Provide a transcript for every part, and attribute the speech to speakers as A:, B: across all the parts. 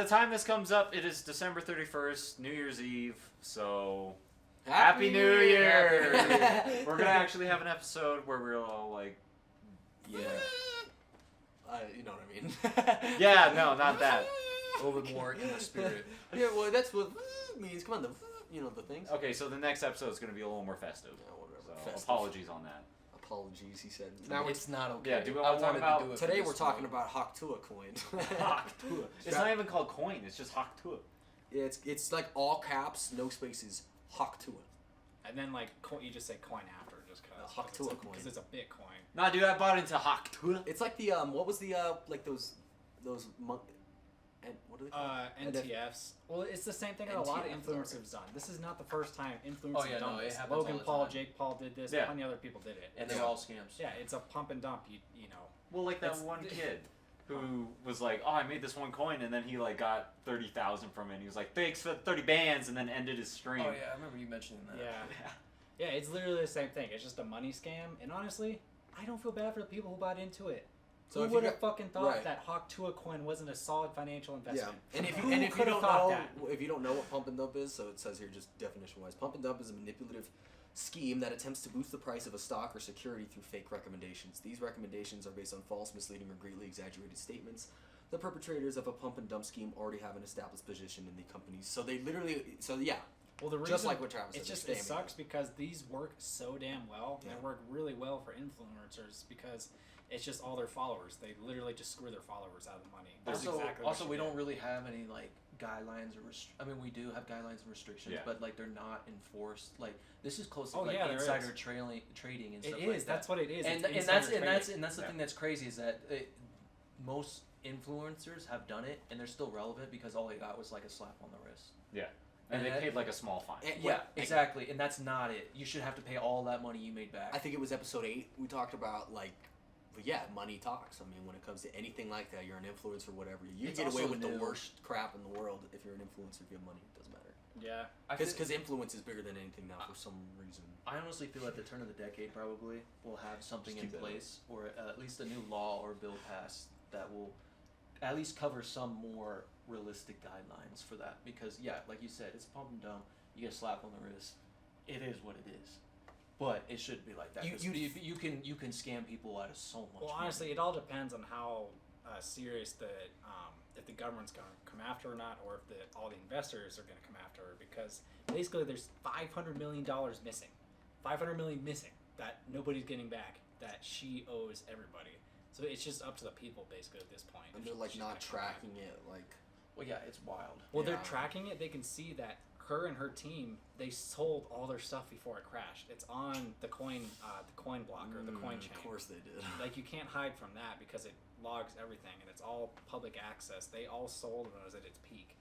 A: By the time this comes up, it is December 31st, New Year's Eve. So Happy New Year! We're gonna actually have an episode where we're all like,
B: Yeah. You know what I mean?
A: yeah, no, not that.
C: A little bit more in the spirit.
B: Yeah, well, that's what means. Come on, the things.
A: Okay, so the next episode is gonna be a little more festive.
B: Yeah, whatever.
A: So
B: Festive.
A: Apologies on that.
B: Apologies, he said.
C: Now it's not okay.
A: Yeah, do we
C: I
A: want to talk
C: wanted
A: about
C: to do it for
B: Today
C: this
B: we're talking
C: one.
B: about Haktua coin.
A: Haktua? It's not even called coin. It's just Haktua.
B: Yeah, it's like all caps, no spaces. Haktua.
D: And then like you just say coin after just because.
B: Haktua coin.
D: Because it's a Bitcoin.
A: Nah, dude, I bought into Haktua.
B: It's like the what was the like those monk. And what are they called?
D: NTFs. Well, it's the same thing that a lot of
B: NTFs,
D: influencers have done. This is not the first time influencers
C: yeah,
D: have done
C: no, it
D: this.
C: happens all
D: Logan
C: the
D: Paul,
C: time.
D: Jake Paul did this.
A: Yeah.
D: Plenty other people did it.
C: And they're all scams.
D: Yeah, it's a pump and dump. You know.
A: Well, like that
D: It's-
A: one kid who was like, "Oh, I made this one coin," and then he like got 30,000 from it. And he was like, "Thanks for 30 bands," and then ended his stream.
C: Oh yeah, I remember you mentioning that.
D: Yeah. Yeah, it's literally the same thing. It's just a money scam. And honestly, I don't feel bad for the people who bought into it.
B: So
D: Who
B: if you
D: would have
B: got-
D: fucking thought
B: right.
D: that Haktua coin wasn't a solid financial
B: Yeah,
D: investment?
B: and if
D: Who
B: you
D: could have
B: don't
D: thought
B: know
D: that?
B: if you don't know what pump and dump is, so it says here just definition wise, pump and dump is a manipulative scheme that attempts to boost the price of a stock or security through fake recommendations. These recommendations are based on false, misleading, or greatly exaggerated statements. The perpetrators of a pump and dump scheme already have an established position in the companies, so they literally,
D: Well, the reason,
B: just like what Travis said,
D: it's just
B: they're
D: it
B: scamming
D: sucks because these work so damn well.
B: Yeah.
D: They work really well for influencers because it's just all their followers. They literally just screw their followers out of the money. That's
C: Also,
D: exactly what
C: also
D: you
C: we
D: get.
C: don't really have any like guidelines or I mean, we do have guidelines and restrictions,
A: Yeah.
C: but like they're not enforced. Like this is close to
D: Oh,
C: like
D: yeah, there
C: insider
D: is.
C: trading and
D: It
C: stuff
D: is.
C: like that.
D: That's what it is.
C: And
D: It's
C: and that's
D: insider trading.
C: the
A: Yeah.
C: thing that's crazy is that most influencers have done it and they're still relevant because all they got was like a slap on the wrist.
A: Yeah. And they
C: And
A: paid like a small fine.
B: And-
C: Yeah,
B: Well,
C: exactly, and that's not it. You should have to pay all that money you made back.
B: I think it was episode 8 we talked about like, but yeah, money talks. I mean, when it comes to anything like that, you're an influencer, whatever. You
C: It's
B: get away
C: also
B: with the
C: new.
B: worst crap in the world if you're an influencer. If you have money, it doesn't matter.
D: Yeah.
B: Because influence is bigger than anything now for some reason.
C: I honestly feel at the turn of the decade probably we'll have something
A: Just
C: in
A: keep that
C: place or at least a new law or bill passed that will at least cover some more realistic guidelines for that because yeah, like you said, it's pump and dump. You get a slap on the wrist. It is what it is. But it shouldn't be like that.
B: You-
C: 'cause
B: you-
C: you can scam people out of so much.
D: Well,
C: money.
D: honestly, it all depends on how serious if the government's going to come after or not, or if all the investors are going to come after her. Because basically, there's $500 million missing, $500 million missing that nobody's getting back that she owes everybody. So it's just up to the people basically at this point.
B: And
D: if
B: they're like
D: she's
B: not
D: gonna come back.
B: tracking it. Like,
C: Well, yeah, it's wild.
D: Well, they're
B: Yeah.
D: tracking it. They can see that her and her team they sold all their stuff before it crashed. It's on the coin block or the coin chain.
B: of course they did.
D: Like you can't hide from that because it logs everything and it's all public access. They all sold when it was at its peak.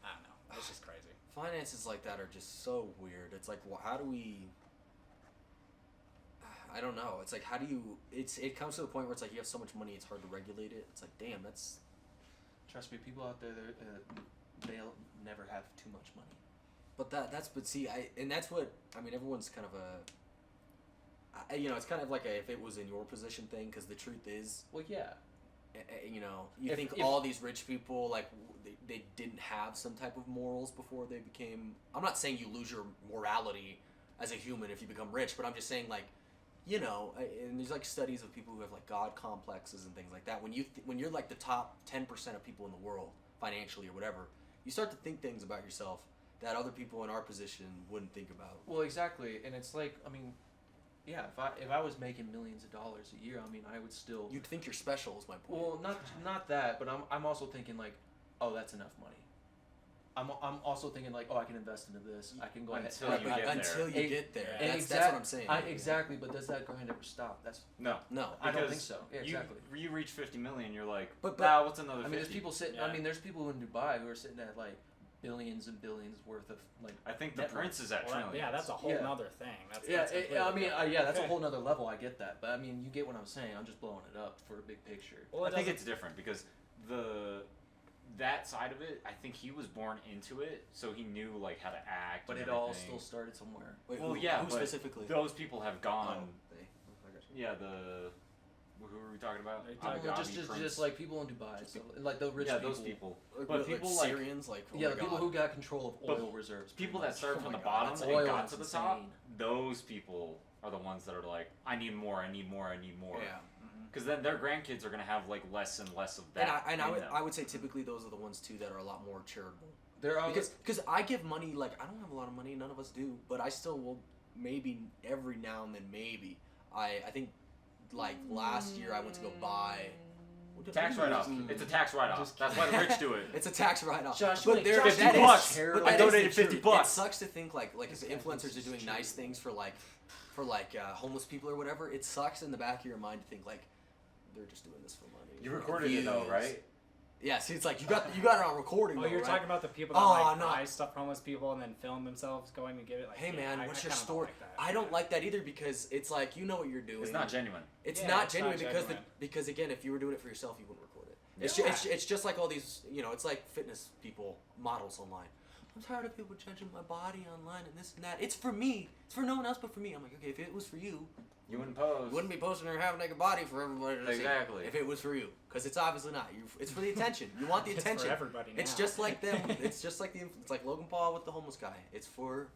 D: I don't know. It's just crazy.
B: Finances like that are just so weird. It's like, well, how do we? I don't know. It's like, how do you? It comes to the point where it's like you have so much money, it's hard to regulate it. It's like, damn, that's.
C: Trust me, people out there, they'll never have too much money.
B: But that's what I mean. Everyone's kind of it's kind of like if it was in your position thing. Because the truth is,
C: Well, yeah.
B: you
C: If-
B: think
C: if-
B: all these rich people like they didn't have some type of morals before they became. I'm not saying you lose your morality as a human if you become rich, but I'm just saying like, and there's like studies of people who have like god complexes and things like that. When you're like the top 10% of people in the world financially or whatever, you start to think things about yourself that other people in our position wouldn't think about.
C: Well, exactly, and it's like, I mean, yeah, if I was making millions of dollars a year, I mean, I would still.
B: You'd think you're special is my point.
C: Well, not that, but I'm also thinking like, oh, that's enough money. I'm also thinking like, oh, I can invest into this. I can go ahead.
A: Until
B: Right,
A: you
B: but
A: get there.
B: until you
C: Ex-
B: get there.
D: Yeah.
B: That's what I'm saying.
C: Exactly, but does that grind ever stop? That's
A: No.
B: No.
C: I don't
A: Because
C: think so. Yeah, exactly.
A: You reach 50 million, you're like,
B: But-
A: what's another 50?
C: I mean, there's people sitting.
D: Yeah.
C: I mean, there's people in Dubai who are sitting at like billions and billions worth of like.
A: I think the
C: net worth.
A: prince is at
D: Well,
A: trillions.
D: yeah, that's a whole
C: Yeah.
D: nother thing. That's
C: Yeah,
D: completely
C: I mean,
D: different.
C: yeah, that's a
D: Okay.
C: whole nother level. I get that, but I mean, you get what I'm saying. I'm just blowing it up for a big picture.
D: Well,
A: I
D: it
A: think
D: doesn't-
A: it's different because that side of it, I think he was born into it, so he knew like how to act.
C: But
A: and
C: it all
A: everything.
C: still started somewhere.
B: Wait,
A: Well,
B: who,
A: yeah,
B: who
A: but
B: specifically?
A: Those people have
B: Oh,
A: gone.
B: they. I got you.
A: Yeah, Who are we talking about?
D: Are you
A: Abu
D: talking-
A: Dhabi Prince.
C: Just like people in Dubai, so like the rich
A: yeah,
C: people.
A: those people.
B: Like,
A: But
B: like
A: people like
B: Syrians, like oh
C: Yeah,
B: my
C: the people
B: God.
C: who got control of
A: But
C: oil reserves.
A: People
C: pretty
A: that
C: much.
A: started
B: Oh
A: from
B: my
A: the
B: God,
A: bottom
B: that's
A: and
C: oil
A: got
C: is
A: to the top,
C: insane.
A: those people are the ones that are like, I need more, I need more, I need more.
B: Yeah.
A: Because then their grandkids are gonna have like less and less of
B: And
A: that.
B: I
A: in them.
B: would say typically those are the ones too that are a lot more charitable.
C: There are
B: Because I give money, like I don't have a lot of money, none of us do, but I still will maybe every now and then maybe I think like last year I went to go buy
A: tax write-off. It's a tax write-off.
C: Just
A: That's why the rich do it.
B: It's a tax write-off.
C: Josh,
B: but
C: wait,
B: there,
C: Josh,
B: that
A: 50
B: is-
A: bucks.
C: terrible.
B: but
A: I
B: that is
A: donated
B: the
A: 50
B: truth.
A: bucks.
B: It sucks to think like if
C: This guy
B: influencers
C: thinks
B: are doing
C: it's
B: nice
C: true.
B: things for homeless people or whatever. It sucks in the back of your mind to think like they're just doing this for money.
A: You recorded it though,
B: Views.
A: right?
B: Yeah, see, it's like you got it on recording.
D: Oh,
B: though,
D: you're
B: right?
D: talking about the people that
B: Oh,
D: like
B: no.
D: buy stuff from homeless people and then film themselves going to get it. Like,
B: Hey
D: yeah,
B: man,
D: I
B: what's your
D: kinda don't
B: story?
D: like that.
B: I don't like that either because it's like you know what you're doing.
A: It's not genuine.
B: It's
D: Yeah,
B: not
D: it's not
B: genuine because
D: genuine.
B: because again, if you were doing it for yourself, you wouldn't record it. It's,
A: Yeah.
B: it's just like all these, it's like fitness people, models online. I'm tired of people judging my body online and this and that. It's for me. It's for no one else but for me. I'm like, okay, if it was for you,
A: You wouldn't pose.
B: you wouldn't be posting her half naked body for everybody to see.
A: Exactly.
B: If it was for you, because it's obviously not. It's for the attention. You want the
D: It's
B: attention.
D: for everybody now.
B: It's just like them. It's just like it's like Logan Paul with the homeless guy. It's for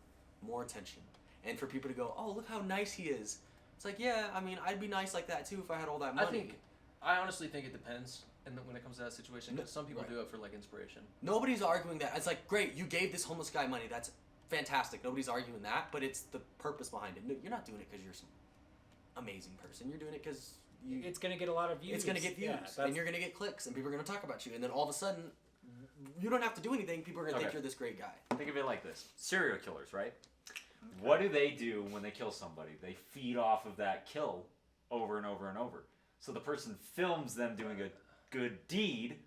B: more attention and for people to go, oh, look how nice he is. It's like, yeah, I mean, I'd be nice like that too if I had all that money.
C: I honestly think it depends, and when it comes to that situation, because some people
B: Right.
C: do it for like inspiration.
B: Nobody's arguing that. It's like, great, you gave this homeless guy money. That's fantastic. Nobody's arguing that, but it's the purpose behind it. No, you're not doing it because you're some amazing person. You're doing it because
D: It's gonna get a lot of views.
B: it's going to get views,
D: Yeah,
B: and
D: that's-
B: you're going to get clicks, and people are going to talk about you. And then all of a sudden, you don't have to do anything. People are going to think
A: Okay.
B: you're this great guy.
A: Think of it like this: serial killers, right? What do they do when they kill somebody? They feed off of that kill over and over and over. So the person films them doing a good deed,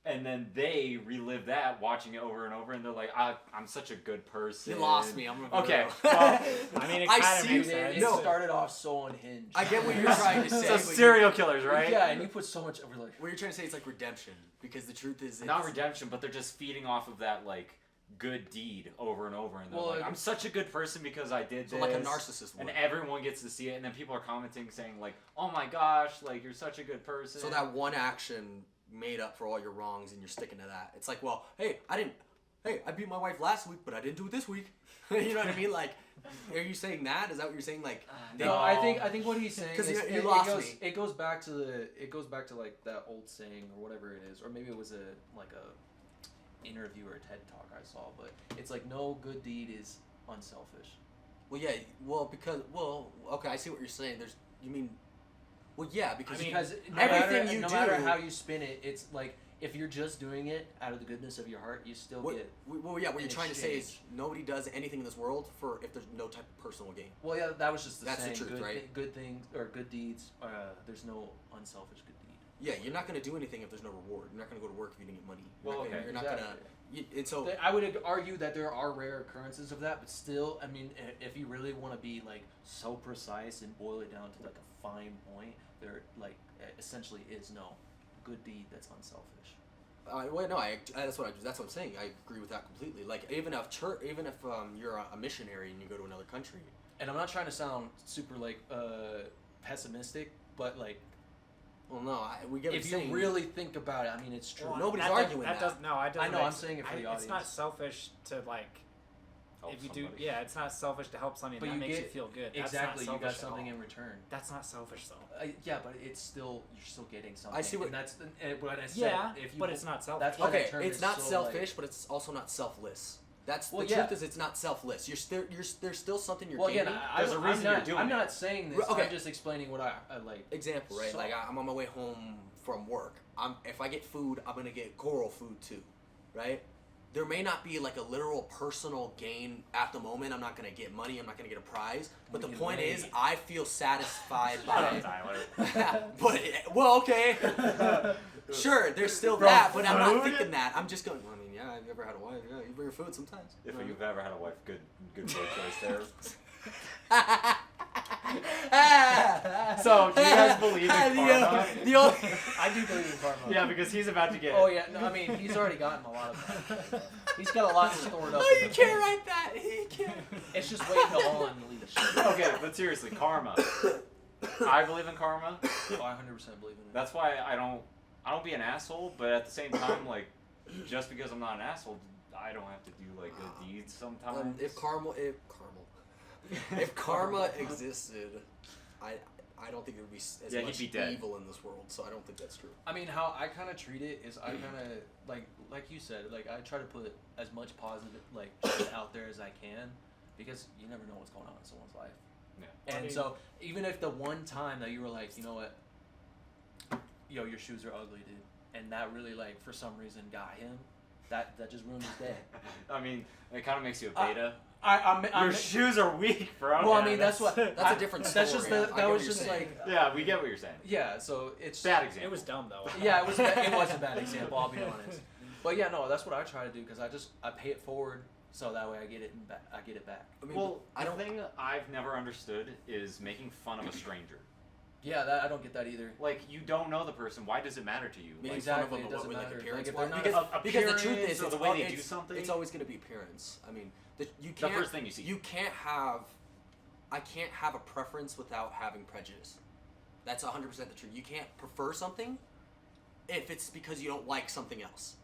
A: and then they relive that, watching it over and over, and they're like, I'm such a good person.
B: You lost me. I'm going to
A: Okay,
B: well,
D: I mean, it
B: I
D: kinda
B: see
D: makes
B: it.
D: sense.
C: It
B: No.
C: started off so unhinged.
B: I get what you're trying to say.
A: So
B: but
A: serial killers, right?
C: Yeah, and you put so much over like.
B: what you're trying to say is like redemption, because the truth is,
A: Not
B: it's-
A: redemption, but they're just feeding off of that like good deed over and over, and they're
C: Well,
A: like,
C: like-
A: I'm such a good person because I did
B: So
A: this.
B: like a narcissist
A: And
B: would.
A: everyone gets to see it, and then people are commenting saying like, "Oh my gosh, like you're such a good person."
B: So that one action made up for all your wrongs, and you're sticking to that. It's like, well, hey, I beat my wife last week, but I didn't do it this week. You know what I mean? Like, are you saying that? Is that what you're saying? Like, they-
C: No, I think what he's saying
B: 'Cause
C: is
B: you lost
C: it goes,
B: me.
C: It goes back to like that old saying or whatever it is, or maybe it was a interview or a TED talk I saw, but it's like no good deed is unselfish.
B: well, yeah, okay, I see what you're saying. Because
D: I mean,
C: Because
B: everything
C: no
B: you
C: matter
B: do-
C: how you spin it, it's like if you're just doing it out of the goodness of your heart, you still
B: what,
C: get.
B: what you're
C: in
B: trying to say is
C: exchange.
B: nobody does anything in this world for if there's no type of personal gain.
C: Well, yeah, that was just the
B: That's the
C: saying.
B: truth,
C: good,
B: right?
C: good things or good deeds. There's no unselfish good deed.
B: Yeah, you're not going to do anything if there's no reward. You're not going to go to work if you didn't get money.
A: Well, okay,
B: You're not
C: exactly.
B: going to. And so
C: I would argue that there are rare occurrences of that, but still, I mean, if you really want to be like so precise and boil it down to like a fine point, there like essentially is no good deed that's unselfish.
B: that's what I'm saying. I agree with that completely. Like even if you're a missionary and you go to another country,
C: And I'm not trying to sound super like pessimistic, but like
B: well, no, we get what
C: if
B: you're
C: you
B: saying.
C: really think about it, I mean, it's true.
D: Well,
B: Nobody's
D: that
B: arguing
D: that.
B: that.
D: Does, no, I
C: know, I'm saying it for the
D: It's not
C: audience.
D: selfish to like.
A: Help
D: if you
A: somebody.
D: do, yeah, it's not selfish to help somebody.
C: But
D: That
C: you
D: makes you
C: get-
D: feel good. That's
C: Exactly,
D: not
C: you got
D: selfish at
C: something
D: all.
C: in return.
D: That's not selfish though.
C: Yeah, but it's still you're still getting something.
B: I see what-
C: and that's what I said.
D: Yeah,
C: if you
D: but it's not selfish.
C: That's why
B: Okay,
C: that term
B: it's
C: is
B: not
C: so,
B: selfish,
C: like-
B: but it's also not selfless. That's
C: Well,
B: the
C: yeah.
B: truth is it's not selfless. There's still something you're
C: Well, again,
B: gaining.
A: There's a reason
C: I'm
A: you're
C: not,
A: doing
C: I'm
A: it.
C: not saying this.
B: Okay.
C: I'm just explaining what I like.
B: Example, right?
C: So-
B: Like I'm on my way home from work. If I get food, I'm gonna get coral food too, right? There may not be like a literal personal gain at the moment. I'm not gonna get money. I'm not gonna get a prize. But the
C: Get
B: point is,
C: laid.
B: I feel satisfied
A: Shut
B: by
A: up,
B: it.
A: Tyler.
B: But well, okay, sure. There's still
A: From
B: that, but I'm not
A: food?
B: thinking that. I'm just going. Well, I mean, yeah. Have you ever had a wife? Yeah, you bring her food sometimes.
A: If
B: You know?
A: you've ever had a wife, good word choice there. So, do you guys believe in karma?
B: The old,
C: I do believe in karma.
A: Yeah, because he's about to get.
C: Oh yeah, no, I mean he's already gotten a lot of that. He's got a lot stored up.
B: oh,
C: in
B: you
C: the-
B: can't write that. You can't.
C: It's just waiting to all unleash.
A: Okay, but seriously, karma. I believe in karma.
C: Oh, I 100% believe in it.
A: That's why I don't be an asshole, but at the same time, like, just because I'm not an asshole, I don't have to do like good deeds sometimes.
B: If karma existed, I don't think it would be as
A: Yeah, he'd
B: much
A: be dead.
B: evil in this world. So I don't think that's true.
C: I mean, how I kind of treat it is I kind of like you said, like I try to put as much positive like shit out there as I can, because you never know what's going on in someone's life.
A: Yeah.
C: And so even if the one time that you were like, you know what, yo, your shoes are ugly, dude, and that really like for some reason got him, that just ruined his day.
A: I mean, it kind of makes you a beta.
C: I'm
A: Your shoes are weak, bro.
C: well, I
A: Yeah,
C: mean that's what
B: That's a different story.
C: That's just
B: I
C: that
B: get what
C: was
B: you're
C: just
B: saying.
C: like
A: Yeah, we get what you're saying.
C: yeah. So it's
A: Bad example.
D: It was dumb though.
C: yeah, it was a bad example. I'll be honest. But yeah, no, that's what I try to do because I pay it forward so that way I get it back. I get it back.
B: I mean,
A: Well,
B: I
A: the
B: don't.
A: thing I've never understood is making fun of a stranger.
C: Yeah, that I don't get that either.
A: Like, you don't know the person. Why does it matter to you?
B: Making
A: Like,
B: fun of
C: Exactly,
B: them,
C: it
B: but what
C: doesn't
B: with, like,
C: matter.
B: appearance
C: Like, if
B: wise.
C: they're not-
B: because the truth
A: appearance
B: is,
A: or
B: it's,
A: the way they
B: it's,
A: do something?
B: it's always going to be appearance. I mean, you
A: the
B: can't.
A: first thing you see.
B: You can't have. I can't have a preference without having prejudice. That's 100% the truth. You can't prefer something if it's because you don't like something else.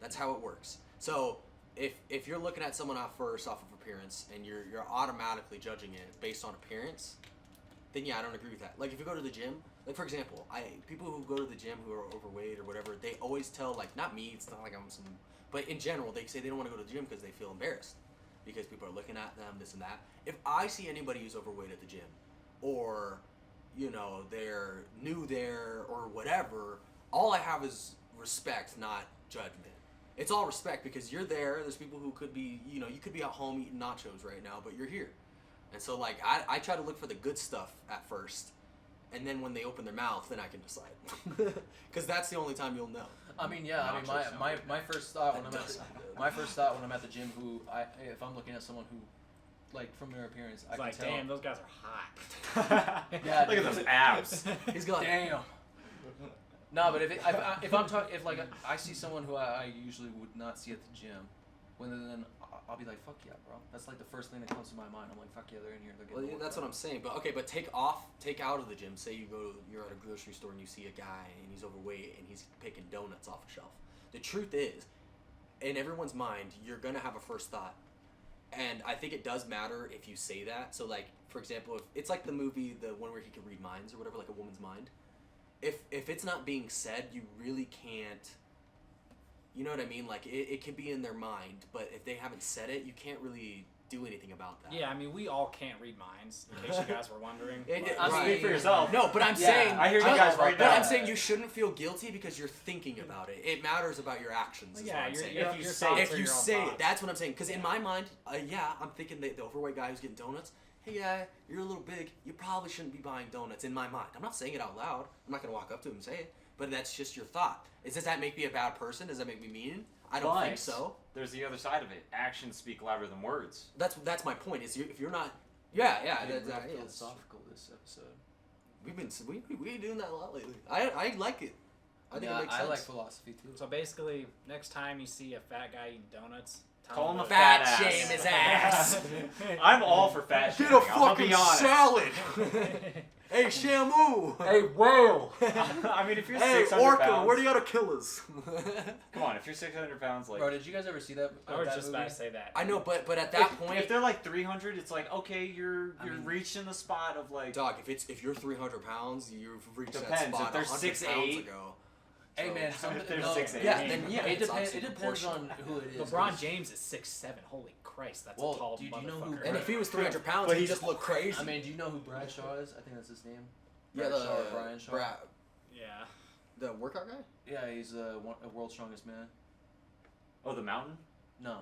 B: That's how it works. So if you're looking at someone off first off of appearance and you're automatically judging it based on appearance, then yeah, I don't agree with that. Like if you go to the gym, like for example, people who go to the gym who are overweight or whatever, they always tell like not me, it's not like I'm some, but in general they say they don't want to go to the gym because they feel embarrassed because people are looking at them, this and that. If I see anybody who's overweight at the gym, or they're new there or whatever, all I have is respect, not judgment. It's all respect because you're there. There's people who could be, you could be at home eating nachos right now, but you're here. And so, like, I try to look for the good stuff at first, and then when they open their mouth, then I can decide. Because that's the only time you'll know.
C: I mean, yeah. I mean,
A: Nachos sound
C: my,
A: good.
C: my first thought when
B: That
C: I'm at
B: does
C: the,
B: sound good.
C: my first thought when I'm at the gym, if I'm looking at someone who, like from their appearance, I
D: It's
C: can
D: like,
C: tell.
D: damn, those guys are hot.
C: Yeah,
A: Look at those abs.
B: He's going,
C: Damn. No, but if I'm talking, if like I see someone who I usually would not see at the gym, then I'll be like, fuck yeah, bro. That's like the first thing that comes to my mind. I'm like, fuck yeah, they're in here. They're
B: well,
C: getting
B: yeah, that's what I'm saying. But okay, but take out of the gym. Say you're at a grocery store and you see a guy and he's overweight and he's picking donuts off a shelf. The truth is, in everyone's mind, you're gonna have a first thought, and I think it does matter if you say that. So like, for example, if it's like the movie, the one where he could read minds or whatever, like a woman's mind. If it's not being said, you really can't. You know what I mean? Like it could be in their mind, but if they haven't said it, you can't really do anything about that.
D: Yeah, I mean, we all can't read minds, in case you guys were wondering.
A: Speak for yourself.
B: No, but I'm
C: Yeah,
B: saying
A: I hear you guys right
B: But
A: now.
B: I'm saying you shouldn't feel guilty because you're thinking about it. It matters about your actions. Is
D: Yeah,
B: what I'm
D: you're-
B: saying.
D: you're-
A: If you
D: your
A: say-
D: thoughts
B: If
D: are
B: you
D: your own
B: say it,
D: thoughts.
B: that's what I'm saying. Because in my mind, yeah, I'm thinking the overweight guy who's getting donuts. Hey, guy, you're a little big. You probably shouldn't be buying donuts. In my mind, I'm not saying it out loud. I'm not gonna walk up to him and say it. But that's just your thought. Does that make me a bad person? Does that make me mean? I don't think
A: But
B: so.
A: There's the other side of it. Actions speak louder than words.
B: That's my point. If you're not, yeah,
C: Getting
B: that's,
C: real
B: yeah,
C: philosophical this episode.
B: we've been doing that a lot lately. I like it. I think
C: yeah,
B: it makes
C: I
B: sense.
C: like philosophy too.
D: So basically, next time you see a fat guy eating donuts,
A: Call him a
D: to-
A: fat
B: Fat
A: ass.
B: shame his ass.
A: I'm all for fat
B: Get
A: shaming.
B: a
A: I'm gonna
B: fucking
A: be honest.
B: salad. Hey, Shamu.
C: Hey, whale!
A: I mean, if you're
B: Hey,
A: 600
B: Orca,
A: pounds,
B: where do you gotta kill us?
A: come on, if you're 600 pounds, like,
C: Bro, did you guys ever see that?
D: I was
C: that
D: just
C: movie?
D: about to say that.
B: I know, but at that point,
A: if they're like 300, it's like, okay, you're
B: I mean,
A: reaching the spot of like.
B: dog, if you're 300 pounds, you've reached that
A: Depends.
B: spot
A: If they're
B: 100
A: 6'8",
B: pounds ago.
C: Hey
B: So-
C: man, some,
A: If they're
C: no,
A: 6'8".
B: Yeah, then yeah,
C: it
B: it's
C: depends.
B: obviously
C: It depends on
B: proportional.
C: who it is.
D: LeBron James is 6'7". Holy Christ, that's
C: Well,
D: a tall
C: dude, you know who-
D: motherfucker.
B: And if he was 300 pounds,
A: But
B: he'd
A: he's-
B: just look crazy.
C: I mean, do you know who Bradshaw is? I think that's his name.
B: yeah,
C: Bradshaw or Brian Shaw.
D: yeah.
B: The workout guy?
C: Yeah, he's a world's strongest man.
A: Oh, the mountain.
C: No,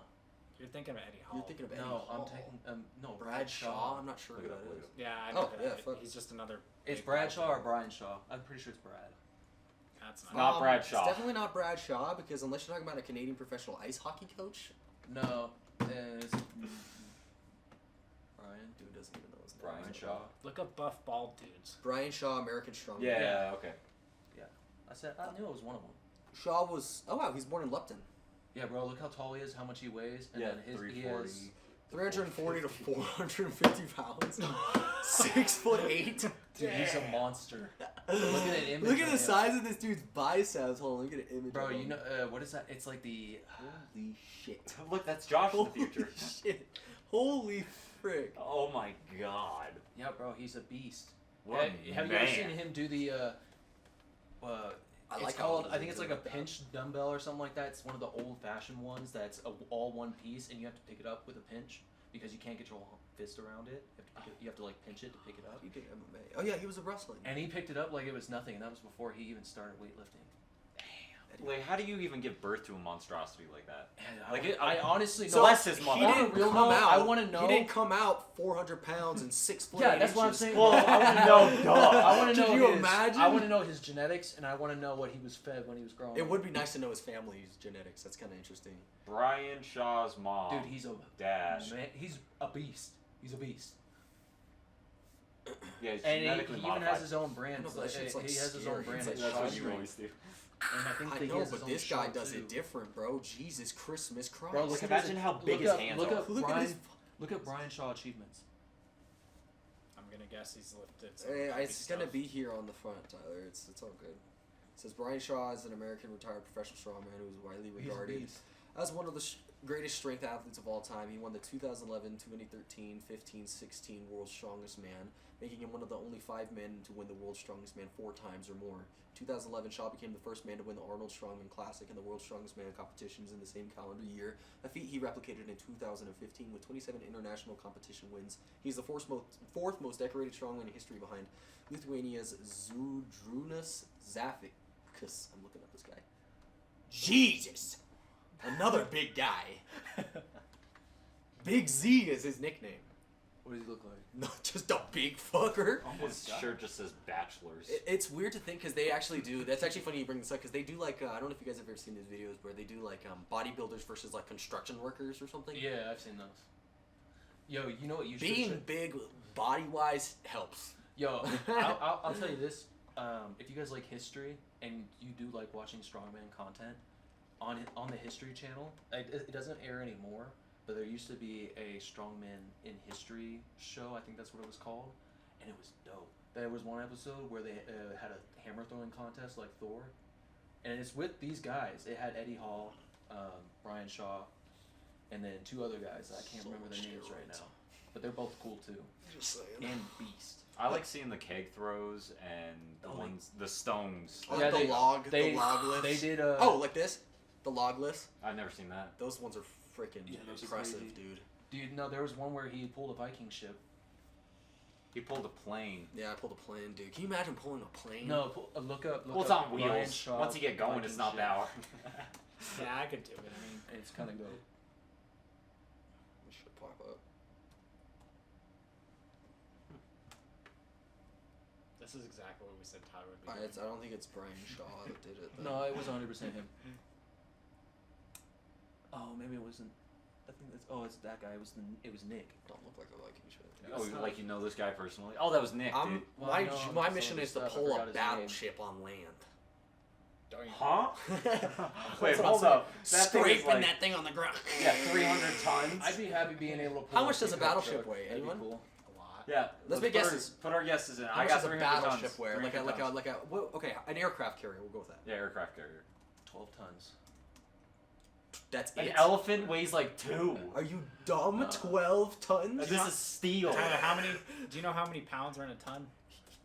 D: You're thinking of Eddie Hall.
B: You're thinking of Eddie
C: no, I'm
B: Hall.
C: taking no
B: Brad Shaw. I'm not sure
A: Look
B: who
A: it up,
B: that
A: look
B: is.
A: it up.
D: Yeah, I
B: Oh,
D: know
B: yeah,
D: that.
B: fuck.
D: He's just another.
C: It's
D: big
C: Bradshaw
D: guy.
C: or Brian Shaw. I'm pretty sure it's Brad.
D: That's
A: Not Brad Shaw.
B: It's definitely not Brad Shaw because unless you're talking about a Canadian professional ice hockey coach,
C: No, it's Brian.
B: dude doesn't even know his name.
A: Brian Shaw.
D: Look up buff bald dudes.
B: Brian Shaw, American Strongman.
A: Yeah, okay.
C: I said I knew it was one of them.
B: Shaw was. Oh wow, he's born in Lupton.
C: Yeah, bro. Look how tall he is, how much he weighs, and
A: Yeah,
C: then he
A: 340.
C: has
B: 340 to 450 pounds. 6'8".
C: Dude, he's a monster. Look at an image.
B: Look at
C: of
B: the
C: him.
B: size of this dude's biceps. Hold on, look at an image.
C: Bro,
B: of
C: you
B: him.
C: know what is that? It's like the.
B: Holy shit.
A: Look, that's Josh in the
B: Holy
A: future.
B: shit. Holy frick.
A: Oh my god.
C: Yeah, bro, he's a beast.
A: What a
C: Have you ever
A: man.
C: seen him do the?
B: I
C: It's
B: like how
C: called.
B: he
C: I think it's
B: does
C: like
B: it
C: a
B: that.
C: pinch dumbbell or something like that. It's one of the old-fashioned ones that's all one piece, and you have to pick it up with a pinch because you can't get your fist around it. You have to like pinch it to pick it up.
B: He did MMA. Oh yeah, he was a wrestling.
C: And he picked it up like it was nothing, and that was before he even started weightlifting.
A: Like, how do you even give birth to a monstrosity like that?
C: And
A: Like,
C: I honestly
B: So
A: bless his
B: he
A: mother.
C: On a
B: didn't
C: real
B: come
C: note,
B: out.
C: I want to know.
B: He didn't come out 400 pounds and 6 foot.
C: Yeah,
B: 8
C: that's what I'm
B: inches.
C: saying.
A: Well,
C: I want to know.
A: no, duh.
C: I want to know.
B: Can you
C: his,
B: imagine?
C: I want to know his genetics, and I want to know what he was fed when he was growing
B: It
C: up.
B: would be nice to know his family's genetics. That's kind of interesting.
A: Brian Shaw's mom.
C: Dude, he's a
A: dad.
C: man. He's a beast. He's a beast.
A: Yeah, he's
C: And
A: genetically
C: he even
A: modified.
C: has his own brand.
B: No, but that shit's, like,
C: he has his own
B: scary.
C: brand.
B: It's
C: Like
B: like,
A: That's
C: Shaw
A: what you
C: Street.
A: always do.
C: And I think
B: I
C: that he
B: know,
C: has his
B: but
C: own
B: this guy
C: show,
B: does
C: too.
B: it different, bro. Jesus Christmas Christ.
C: Bro, look at
A: Imagine
C: his,
A: how big
C: look
A: his
C: up,
A: hands
C: look
A: are.
C: Up
B: Look at
C: Brian,
B: his.
C: look at Brian Shaw achievements.
D: I'm gonna guess he's lifted. some
B: Hey,
D: heavy
B: it's gonna
D: stuff.
B: be here on the front, Tyler. It's all good. It says Brian Shaw is an American retired professional strongman who is widely
C: He's a
B: regarded
C: beast.
B: as one of the greatest strength athletes of all time. He won the 2011, 2013, 15, 16 World's Strongest Man, making him one of the only 5 men to win the World's Strongest Man 4 times or more. 2011, Shaw became the first man to win the Arnold Strongman Classic and the World's Strongest Man competitions in the same calendar year, a feat he replicated in 2015 with 27 international competition wins. He's the fourth most decorated strongman in history behind Lithuania's Zudrunas Zafikas. I'm looking up this guy. Jesus! Another big guy. Big Z is his nickname.
C: What does he look like?
B: Not just a big fucker.
C: Oh my
A: His
C: God.
A: shirt just says bachelors.
B: It's weird to think because they actually do. That's actually funny you bring this up because they do like I don't know if you guys have ever seen these videos where they do like bodybuilders versus like construction workers or something.
C: Yeah, I've seen those. Yo, you know what you should
B: Being
C: try?
B: big body wise helps.
C: Yo, I'll tell you this. If you guys like history and you do like watching strongman content, on the History Channel, it doesn't air anymore, but there used to be a strongman in history show. I think that's what it was called, and it was dope. There was one episode where they had a hammer throwing contest like Thor, and it's with these guys. It had Eddie Hall, Brian Shaw, and then 2 other guys that I can't
B: So
C: remember their
B: much
C: names right
B: steroids.
C: now, but they're both cool too.
B: Just saying.
C: And beast.
A: I like seeing the keg throws and the
C: Oh,
A: ones, the stones.
B: Oh,
C: Yeah,
B: the log lifts.
C: They did.
B: Oh, like this, the log lifts.
A: I've never seen that.
B: Those ones are freaking
C: Yeah, those are
B: impressive,
C: crazy.
B: dude.
C: Dude, no, there was one where he pulled a Viking ship.
A: He pulled a plane.
B: Yeah, I pulled a plane, dude. Can you imagine pulling a plane?
C: No, look up.
A: Well, it's
C: up
A: on
C: Brian
A: wheels.
C: Shaw
A: Once you get going,
C: Viking
A: it's not
C: ship.
A: that hard.
D: Yeah, I could do it. I mean,
C: It's kind of dope.
B: It should pop up.
D: this is exactly what we said Tyler would be.
B: I don't think it's Brian Shaw that did it. though.
C: No, it was 100% him. Oh, maybe it wasn't. I think that's. Oh, it's that guy. It was Nick.
B: Don't look like a Viking ship.
A: Oh, like you know this guy personally? Oh, that was Nick, dude.
C: Well,
B: my
C: no,
B: my
C: some
B: mission
C: of
B: is
C: the
B: to
C: stuff, I
B: pull
C: forgot
B: a
C: his
B: battleship on land.
D: Don't you?
A: Huh?
B: That's
A: Wait,
B: what
A: hold
B: I'm
A: up.
B: saying.
A: That thing is
B: Scraping
A: like,
B: that thing on the ground.
A: yeah, 300 tons.
C: I'd be happy being able to. Pull
B: How much does a
C: pickup
B: battleship
C: truck.
B: weigh?
C: That'd be
B: Anyone?
C: cool.
D: A lot.
A: Yeah,
B: Let's make
A: put our-
B: guesses.
A: Put our guesses in.
B: How
A: I
B: much
A: got
B: does a
A: 300
B: battleship
A: tons.
B: weigh?
A: 300 tons.
B: Okay, an aircraft carrier. We'll go with that.
A: Yeah, aircraft carrier.
C: 12 tons.
B: That's
A: An
B: it.
A: elephant weighs like 2.
B: Are you dumb?
C: No.
B: 12 tons.
A: This is steel.
D: Tyler, how many? Do you know how many pounds are in a ton?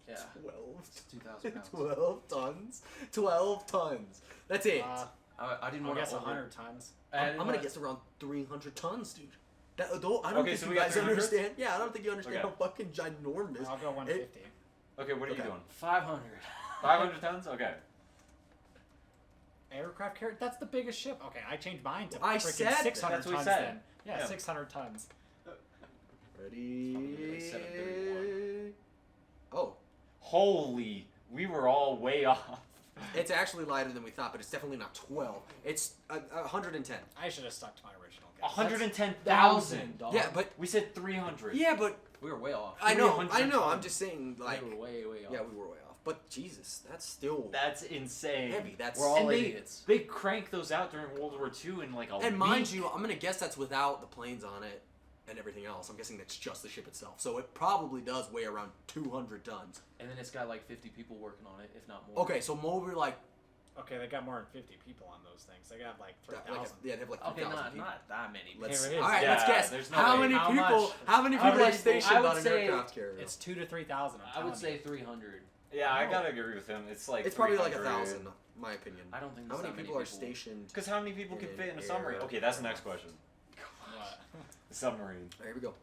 C: Yeah.
B: 12.
C: It's 2,000 pounds.
B: 12 tons. 12 tons. That's it.
C: I didn't
D: I
C: want
D: guess
C: to
D: 100 tons.
B: I'm gonna guess around 300 tons, dude. I don't
A: Okay,
B: think
A: so
B: you
A: we got
B: guys
A: 300?
B: understand. Yeah, I don't think you understand
A: Okay.
B: how fucking ginormous.
D: I'll go 150.
A: Okay, what are
B: Okay.
A: you doing?
C: 500.
A: 500 tons? Okay.
D: Aircraft carrier? That's the biggest ship. Okay, I changed mine to
B: I
D: freaking
B: said
D: 600
A: that's what we
D: tons
A: said.
D: then. Yeah,
A: Yeah.
D: 600 tons.
B: Ready?
C: Probably like 731.
B: Oh,
A: Holy, we were all way off.
B: it's actually lighter than we thought, but it's definitely not 12. It's 110.
D: I should have stuck to my original guess.
A: 110,000.
C: Dog.
B: Yeah, but
A: We said 300.
B: yeah, but
C: We were way off.
B: I know.
A: 300
B: I'm just saying, like,
C: we were way off.
B: yeah, we were way off. But Jesus, that's still
A: That's insane.
B: heavy. That's
C: We're all
A: And they-
C: idiots.
A: They cranked those out during World War II in like a
B: and mind
A: week.
B: you, I'm gonna guess that's without the planes on it. and everything else. I'm guessing that's just the ship itself. So it probably does weigh around 200 tons.
C: And then it's got like 50 people working on it, if not more.
B: Okay, so over like
D: Okay, they got more than 50 people on those things. They got like 3,000.
B: they have like
C: Okay,
B: 3,000 people.
C: not that many.
B: Let's,
D: Here it is.
B: all right,
A: Yeah,
B: let's guess.
A: there's no
B: how
A: way.
B: many
D: How
B: people?
D: much?
B: How many
A: How
B: people
A: many
B: are
A: people?
B: stationed
C: I would
B: on an
C: say
B: aircraft carrier?
D: It's 2 to 3,000.
C: I would say 300.
A: Yeah, I
D: No.
A: gotta agree with him. It's like
B: It's probably like
A: 300.
B: 1,000, in my opinion.
C: I don't think
B: How
C: there's
B: many
C: that
B: people are
C: people.
B: stationed?
A: Because how many people can
B: In
A: fit in a
B: air-
A: submarine? Okay, that's the next question.
D: What?
A: The submarine.
B: Here we go.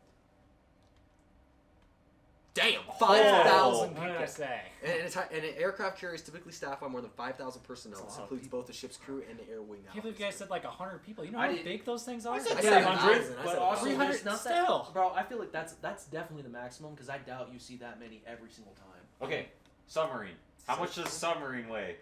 B: Damn,
A: Oh.
B: 5,000
D: What did I
B: people.
D: say?
B: And an aircraft carrier is typically staffed by more than 5,000 personnel.
C: That's
B: This
C: a lot of
B: includes both the ship's crew and the air wing.
D: I can't believe you guys said like 100 people. You know
C: I
D: how
C: did-
D: big those things are?
A: said
B: I said
A: 300,
B: 1,000. I
C: But
B: said
C: also,
B: 1,000.
C: there's not
D: still.
C: that, bro. I feel like that's definitely the maximum because I doubt you see that many every single time.
A: Okay, submarine. How much does a submarine weigh?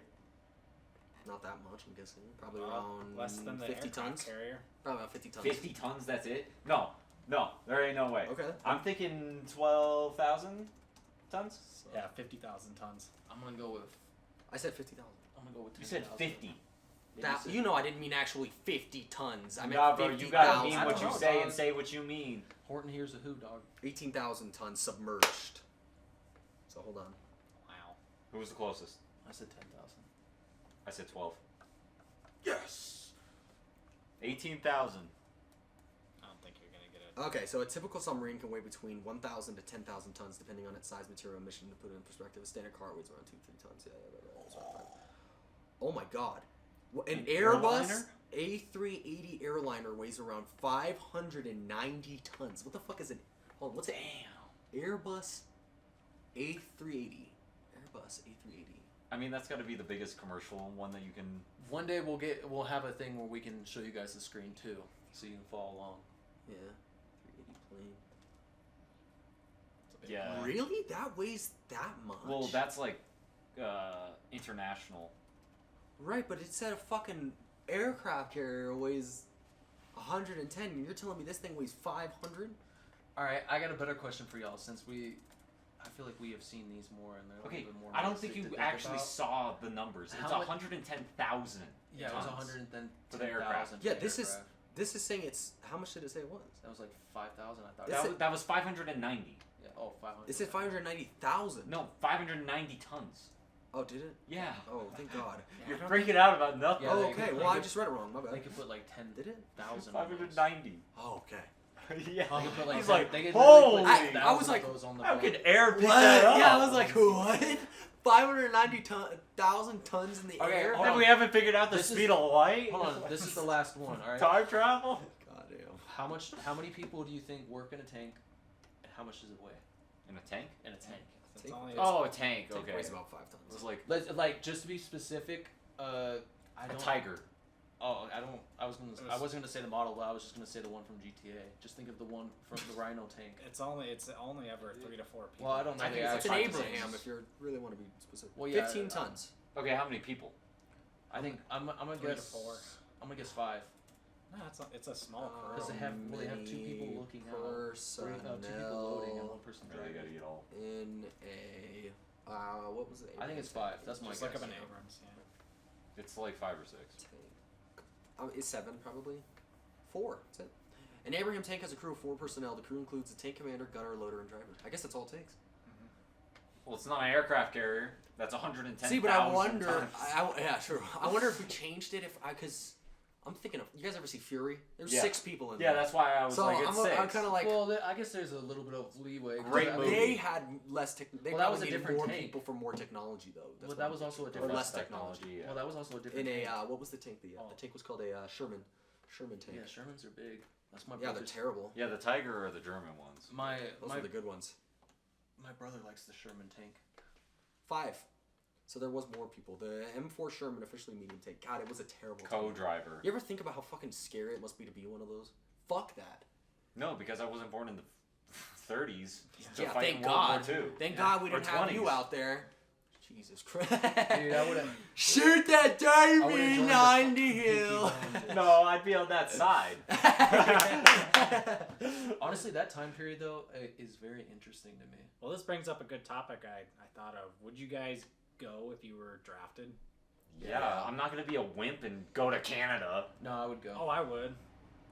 B: Not that much, I'm guessing. Probably
D: Well,
B: around
D: less than the
B: 50
D: aircraft
B: tons.
D: carrier.
B: Probably about 50 tons.
A: 50 tons, that's it? No, there ain't no way.
B: Okay.
A: I'm thinking 12,000 tons?
D: Yeah, 50,000 tons.
C: I'm gonna go with.
B: I said 50,000.
C: I'm gonna go with.
A: You said
C: 10,000.
A: 50.
C: Yeah,
B: That, you know I didn't mean actually 50 tons. I meant
A: Nah, bro,
B: 50,000.
A: you gotta mean
C: I
A: what
C: don't
A: you
C: know,
A: say
C: dog.
A: and say what you mean.
C: Horton here's a who, dog.
B: 18,000 tons submerged. So hold on.
D: Wow.
A: Who was the closest?
C: I said 10,000.
A: I said 12.
B: Yes!
A: 18,000.
D: I don't think you're gonna get it.
B: Okay, so a typical submarine can weigh between 1,000 to 10,000 tons, depending on its size, material, and mission. To put it in perspective, a standard car weighs around 2-3 tons. Oh my god. An Airbus
A: airliner?
B: A380 airliner weighs around 590 tons. What the fuck is it? Hold on, what's it? Airbus A380. Airbus A380.
A: I mean, that's gotta be the biggest commercial one that you can.
C: One day we'll have a thing where we can show you guys the screen too, so you can follow along.
B: Yeah. 380 plane.
D: It's a big
A: Yeah.
D: one.
B: Really? That weighs that much?
A: Well, that's like international.
B: Right, but it said a fucking aircraft carrier weighs 110, and you're telling me this thing weighs 500?
C: All right, I got a better question for y'all since I feel like we have seen these more and they're a
A: Okay,
C: little bit more.
A: I don't think
C: realistic
A: you
C: to think
A: actually
C: about.
A: saw the numbers. It's
C: How much-
A: 110,000.
C: Yeah, it was
A: tons.
C: 110
A: For the aircraft.
B: Yeah, this is saying it's. How much did it say it was?
C: That was like 5,000. I thought.
B: This
A: That was 590.
C: Yeah. Oh, 500.
B: It said 590,000.
A: No, 590 tons.
B: Oh, did it?
A: Yeah.
B: Oh, thank God.
A: You're freaking out about nothing.
C: Yeah,
B: oh,
C: they
B: okay.
C: could-
B: Well,
C: they
B: I
C: could-
B: just read it wrong. My
C: They
B: bad.
C: could put like 10,000.
B: Did it?
A: 590.
B: Oh, okay.
A: Yeah.
C: They could put like
A: He's
C: 10
A: like,
C: they could
A: holy.
C: literally put
B: I was
C: 1,000
B: like,
C: of those on the
A: How
C: back.
A: could air pick
B: What?
A: that up?
B: Yeah, I was like, what? 590,000 tons in the
C: Okay,
B: air?
C: hold
A: Then
C: on.
A: we haven't figured out the
C: This is-
A: speed of light.
C: Hold on, this is the last one. All right.
A: Time travel.
B: God damn.
C: How many people do you think work in a tank, and how much does it weigh
A: In a tank?
C: in a tank?
D: It's
B: Take-
D: only
A: Oh, a tank.
B: Tank
A: Okay.
B: weighs about 5
A: It
B: tons.
A: was like
C: Like just to be specific, I
A: a
C: don't.
A: tiger.
C: Oh, I don't. I wasn't gonna say the model, but I was just gonna say the one from GTA. Just think of the one from the Rhino tank.
D: It's only ever 3 to 4 people.
C: Well, I don't know.
A: I
C: the
A: think it's
B: It's an
A: like
C: actual
A: 5 to
B: Abraham
A: six.
B: if you really want to be specific.
C: Well, yeah,
B: 15 tons.
A: Okay, how many people?
C: I think I'm gonna
D: 3 to
C: guess
D: 4.
C: I'm gonna guess 5
D: No, it's a small crew.
C: because they have 2 people looking out, 2 people loading, and 1 person
A: Really gotta
C: driving.
A: get all.
B: in a what was it?
C: I think it's 5. That's my
D: Just
C: guess.
D: look up an
C: yeah.
D: Abrams. Yeah.
A: It's like 5 or 6.
B: Tank. It's 7 probably. 4. That's it. An Abraham tank has a crew of 4 personnel. The crew includes the tank commander, gunner, loader, and driver. I guess that's all it takes.
A: Well, it's not an aircraft carrier. That's 110,000.
B: See, but I wonder.
A: tons.
B: Yeah, true. I wonder if we changed it. Because I'm thinking of. You guys ever see Fury? There's
A: Yeah.
B: 6 people in
A: Yeah,
B: there.
A: that's why I was
B: So
A: like, it's
B: I'm
A: 6.
B: kind of like.
C: Well, I guess there's a little bit of leeway. 'cause
A: Great
C: I mean,
A: movie.
B: They had less tech. They
C: Well, that was
B: probably
C: a
B: needed
C: different
B: more
C: tank.
B: people for more technology, though. That's
C: Well,
B: what
C: that
B: I'm
C: was also a
B: thinking.
C: different.
B: Or less technology.
A: Yeah.
C: Well, that was also a different.
B: In a
C: tank.
B: what was the tank? The
C: Oh.
B: tank was called a Sherman tank.
C: Yeah, Shermans are big. That's my
B: Yeah, they're
C: brother's.
B: terrible.
A: Yeah, the Tiger or the German ones.
B: Those are the good ones.
C: My brother likes the Sherman tank.
B: 5. So there was more people. The M4 Sherman officially medium tank. God, it was a terrible tank.
A: Co-driver.
B: You ever think about how fucking scary it must be to be one of those? Fuck that.
A: No, because I wasn't born in the 30s. to
B: Yeah,
A: fight
B: thank
A: in World
B: God.
A: War II.
B: Thank
A: Yeah.
B: God we
A: Or
B: didn't have you
A: 20s.
B: out there. Jesus Christ.
C: Dude, I would've-
B: Shoot that
C: I would've
B: diamond
C: joined
B: on
C: the
B: the
C: Peaky
B: hill.
C: Blinders.
A: No, I'd be on that side.
C: Honestly, that time period though is very interesting to me.
D: Well, this brings up a good topic I thought of. Would you guys go if you were drafted?
A: Yeah, I'm not gonna be a wimp and go to Canada.
C: No, I would go.
D: Oh, I would.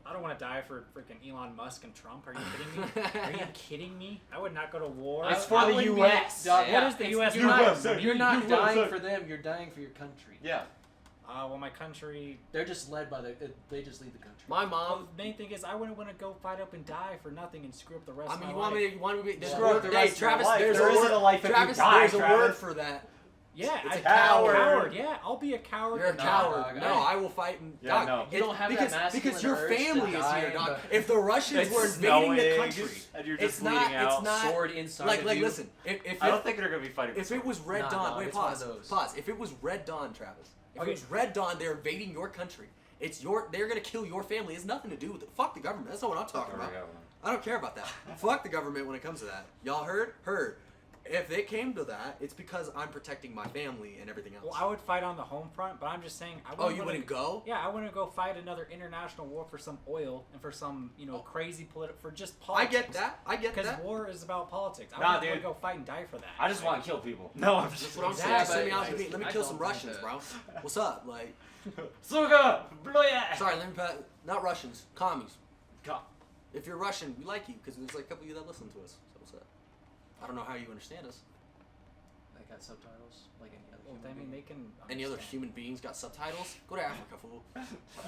D: I don't want to die for freaking Elon Musk and Trump. Are you kidding me? Are you kidding me? I would not go to war.
A: It's for the
C: wouldn't be-
A: U.S.
C: Dog,
D: What is the
C: it's-
D: U.S.
C: You're not,
A: USA?
C: you're not
A: USA.
C: dying for them. You're dying for your country.
A: Yeah.
D: Well, my country.
C: They're just led by they just lead the country.
B: My
D: Well,
B: mom.
D: the main thing is, I wouldn't want to go fight up and die for nothing and screw up the rest
B: I
D: of
B: mean,
D: my
B: you
D: life.
B: want me to
C: Yeah.
B: screw up the rest of your
A: Travis,
B: life? There's
A: there
B: a
A: isn't
B: word,
A: a life if
B: Travis,
A: you die,
B: there's a word
A: Travis.
B: for that.
D: Yeah,
B: It's a
D: I'm
B: coward.
D: coward. Yeah, I'll be a coward.
B: You're a
D: and
B: coward.
C: dog,
B: No, I will fight and
A: Yeah,
B: dog.
A: no.
C: You don't have that
B: because
C: masculine
B: your
C: urge to
B: family is
C: die
B: here,
C: in
B: dog.
C: the-
B: If the Russians
A: It's
B: were invading the
A: snowing,
B: country,
A: and you're just
B: it's not.
A: bleeding out.
B: It's not.
C: Sword inside
B: Like,
C: of
B: like,
C: you.
B: listen. If
A: I don't
B: it,
A: think they're gonna be fighting.
B: if it was Red
C: Nah,
B: Dawn,
C: dog,
B: wait,
C: it's one of
B: pause,
C: those.
B: pause. If it was Red Dawn, Travis. If
D: Okay.
B: it was Red Dawn, they're invading your country. It's your. They're gonna kill your family. It's nothing to do with it. Fuck the government. That's not what I'm talking about. I don't care about that. Fuck the government when it comes to that. Y'all heard? Heard. If it came to that, it's because I'm protecting my family and everything else.
D: Well, I would fight on the home front, but I'm just saying. I
B: Oh, you
D: wanna-
B: wouldn't go?
D: Yeah, I wouldn't go fight another international war for some oil and for some, crazy for just
B: I
D: politics.
B: get that. I get
D: Because
B: that.
D: war is about politics. I
A: Nah,
D: wouldn't want
A: dude.
D: to go fight and die for that.
A: I just want to kill people. No, I'm
B: That's
A: just.
B: what I'm saying.
D: Yeah,
B: Just send me
C: but
B: out
C: I
B: to
C: just-
B: let me
C: I
B: kill
C: don't
B: some
C: think
B: Russians,
C: that-
B: bro. What's up? Like,
A: Suga, bloya.
B: sorry, let me not Russians, commies.
A: God.
B: If you're Russian, we like you because there's like a couple of you that listen to us. So what's up? I don't know how you understand us.
C: I got subtitles like any other.
D: Well,
C: human
D: I mean,
C: being.
D: they can.
B: Any other
D: understand.
B: human beings got subtitles? Go to Africa, fool.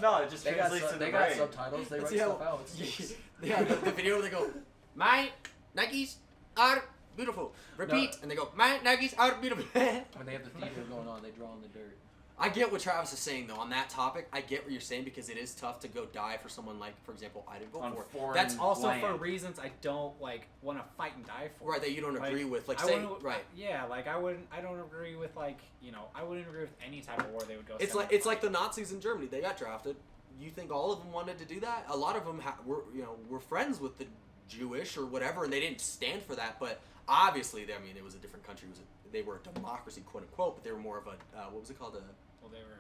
A: No, it just
C: They got,
A: translates to the
C: they got
A: brain.
C: subtitles. They
B: Let's
C: write
B: see how-
C: stuff out. It sticks.
B: Yeah, the video where they go, my Nikes are beautiful. Repeat, and they go, my Nikes are beautiful.
C: When they have the theater going on, they draw in the dirt.
B: I get what Travis is saying though on that topic. I get what you're saying because it is tough to go die for someone like, for example, I didn't vote
A: On
B: for.
A: foreign
B: That's
D: Also,
A: land.
D: for reasons I don't want to fight and die for.
B: right that you don't
D: Like,
B: agree with. Like
D: I
B: say
D: wouldn't-
B: right.
D: Yeah, like I don't agree with I wouldn't agree with any type of war they would go.
B: It's
D: send
B: like
D: to
B: it's like
D: fight.
B: the Nazis in Germany. They got drafted. You think all of them wanted to do that? A lot of them were friends with the Jewish or whatever, and they didn't stand for that. But obviously, it was a different country. They were a democracy, quote unquote, but they were more of a what was it called?
D: Well, they were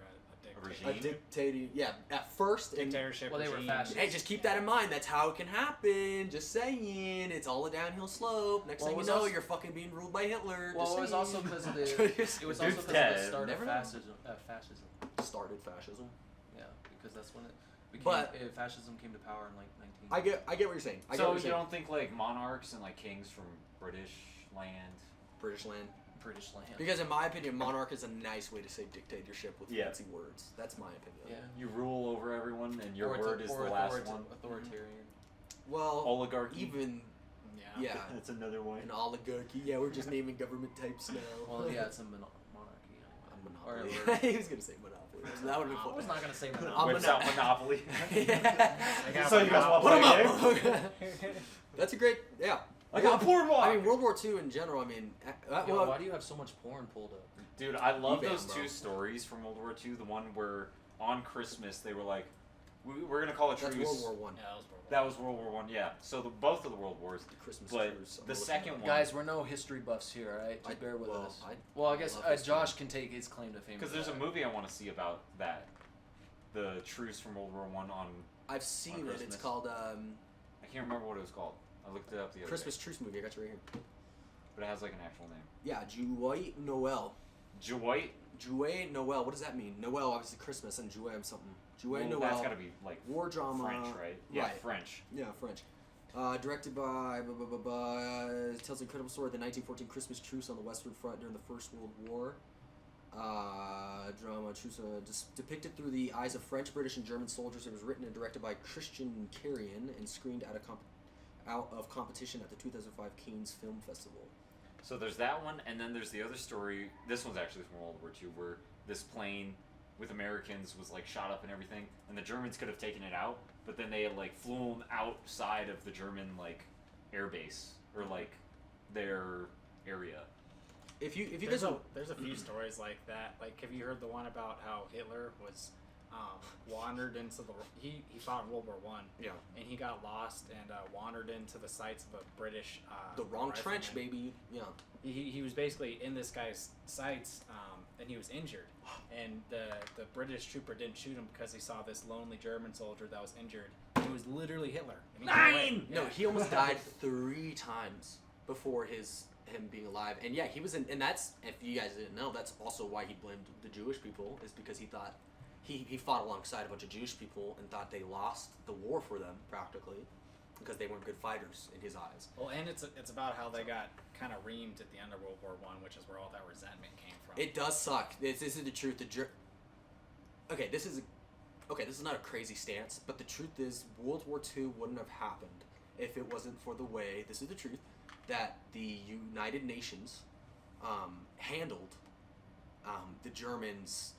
A: A
D: a
A: regime.
B: A dictator. Yeah, at first. And,
D: dictatorship.
C: Well, they were
D: regime.
C: fascist.
B: hey, just keep that in mind. That's how it can happen. Just saying, it's all a downhill slope. Next
C: Well,
B: thing
C: it
B: you
C: was
B: know,
C: also-
B: you're fucking being ruled by Hitler.
C: Well,
B: Just
C: it was
B: saying.
C: also because of the. It was
A: Dude's
C: also because of the
A: dead.
C: start
B: Never
C: of
B: know.
C: fascism.
B: Started fascism.
C: Yeah, because that's when it became.
B: But-
C: fascism came to power in like 19.
B: I get what you're saying. I get
A: So
B: what
A: you
B: you're saying.
A: don't think like monarchs and like kings from British land?
B: British land.
C: British land.
B: Because in my opinion, monarch is a nice way to say dictatorship with
A: Yeah.
B: fancy words. That's my opinion.
C: Yeah.
A: You rule over everyone, and your
C: Or
A: word is the last one.
C: Authoritarian.
B: Well,
A: Oligarchy.
B: even
D: Yeah.
B: yeah,
A: That's another one.
B: an oligarchy. Yeah, we're just naming government types now.
C: Well, yeah, it's a monarchy.
B: A
C: Anyway.
B: monopoly. He was gonna say monopoly. That would have
C: I
B: been
C: was
B: fun.
C: not gonna say
B: I'm
C: monopoly.
A: Whips
B: gonna-
A: out Monopoly.
D: I got
A: So you guys want
B: Put
A: to
B: him
A: play a game?
B: up. That's a great. Yeah.
A: I got a boardwalk.
B: I mean, World War II in general.
C: Yo,
B: Well,
C: why do you have so much porn pulled up?
A: Dude, I love
B: eBay,
A: those
B: bro.
A: two stories from World War II. The one where on Christmas they were like, we're gonna call a truce.
B: that's World War One.
D: Yeah, that was World War
A: That was World War One. Yeah. So both of the world wars.
B: The Christmas
A: But
B: truce. I'm
A: the
B: looking
A: second
B: at it.
A: one-
C: Guys, we're no history buffs here, alright? Just bear with
B: well,
C: us.
B: I
C: Well, I guess
B: love history.
C: Josh can take his claim to fame.
A: Because
C: for
A: there's a
C: that.
A: movie I want to see about that. The truce from World War One on.
B: I've seen it. It's
A: Christmas.
B: called
A: I can't remember what it was called. I looked it up the other
B: Christmas
A: day.
B: Truce movie. I got you right here.
A: But it has like an actual name.
B: Yeah, Jouet Noel.
A: Joy.
B: Jouet Noel. What does that mean? Noel, obviously Christmas, and Jouet something. Jouet
A: Well,
B: Noel.
A: that's got to be like
B: War drama.
A: French, right? Yeah,
B: right.
A: French.
B: Yeah, French. Directed by tells the incredible story of the 1914 Christmas truce on the Western Front during the First World War. Drama truce depicted through the eyes of French, British, and German soldiers. It was written and directed by Christian Carrion and screened out of competition at the 2005 Cannes Film Festival.
A: So there's that one, and then there's the other story. This one's actually from World War II, where this plane with Americans was like shot up and everything, and the Germans could have taken it out, but then they like flew them outside of the German like air base or like their area.
B: If you
D: there's
B: guys
D: there's a few stories like that. Like, have you heard the one about how Hitler was wandered into the he fought in World War One
B: yeah,
D: and he got lost and wandered into the sights of a British
B: the wrong
D: rifleman.
B: trench, baby. Yeah.
D: He was basically in this guy's sights and he was injured, and the British trooper didn't shoot him because he saw this lonely German soldier that was injured. It was literally Hitler. And he came away.
A: Nine!
B: No,
D: Yeah.
B: he almost died 3 times before him being alive. And yeah, he was in, and that's, if you guys didn't know, that's also why he blamed the Jewish people, is because he thought he fought alongside a bunch of Jewish people and thought they lost the war for them practically because they weren't good fighters in his eyes.
D: Well, and it's about how they got kind of reamed at the end of World War One, which is where all that resentment came from.
B: It does suck. This is the truth. Okay, this is not a crazy stance, but the truth is World War II wouldn't have happened if it wasn't for the way, this is the truth, that the United Nations handled the Germans,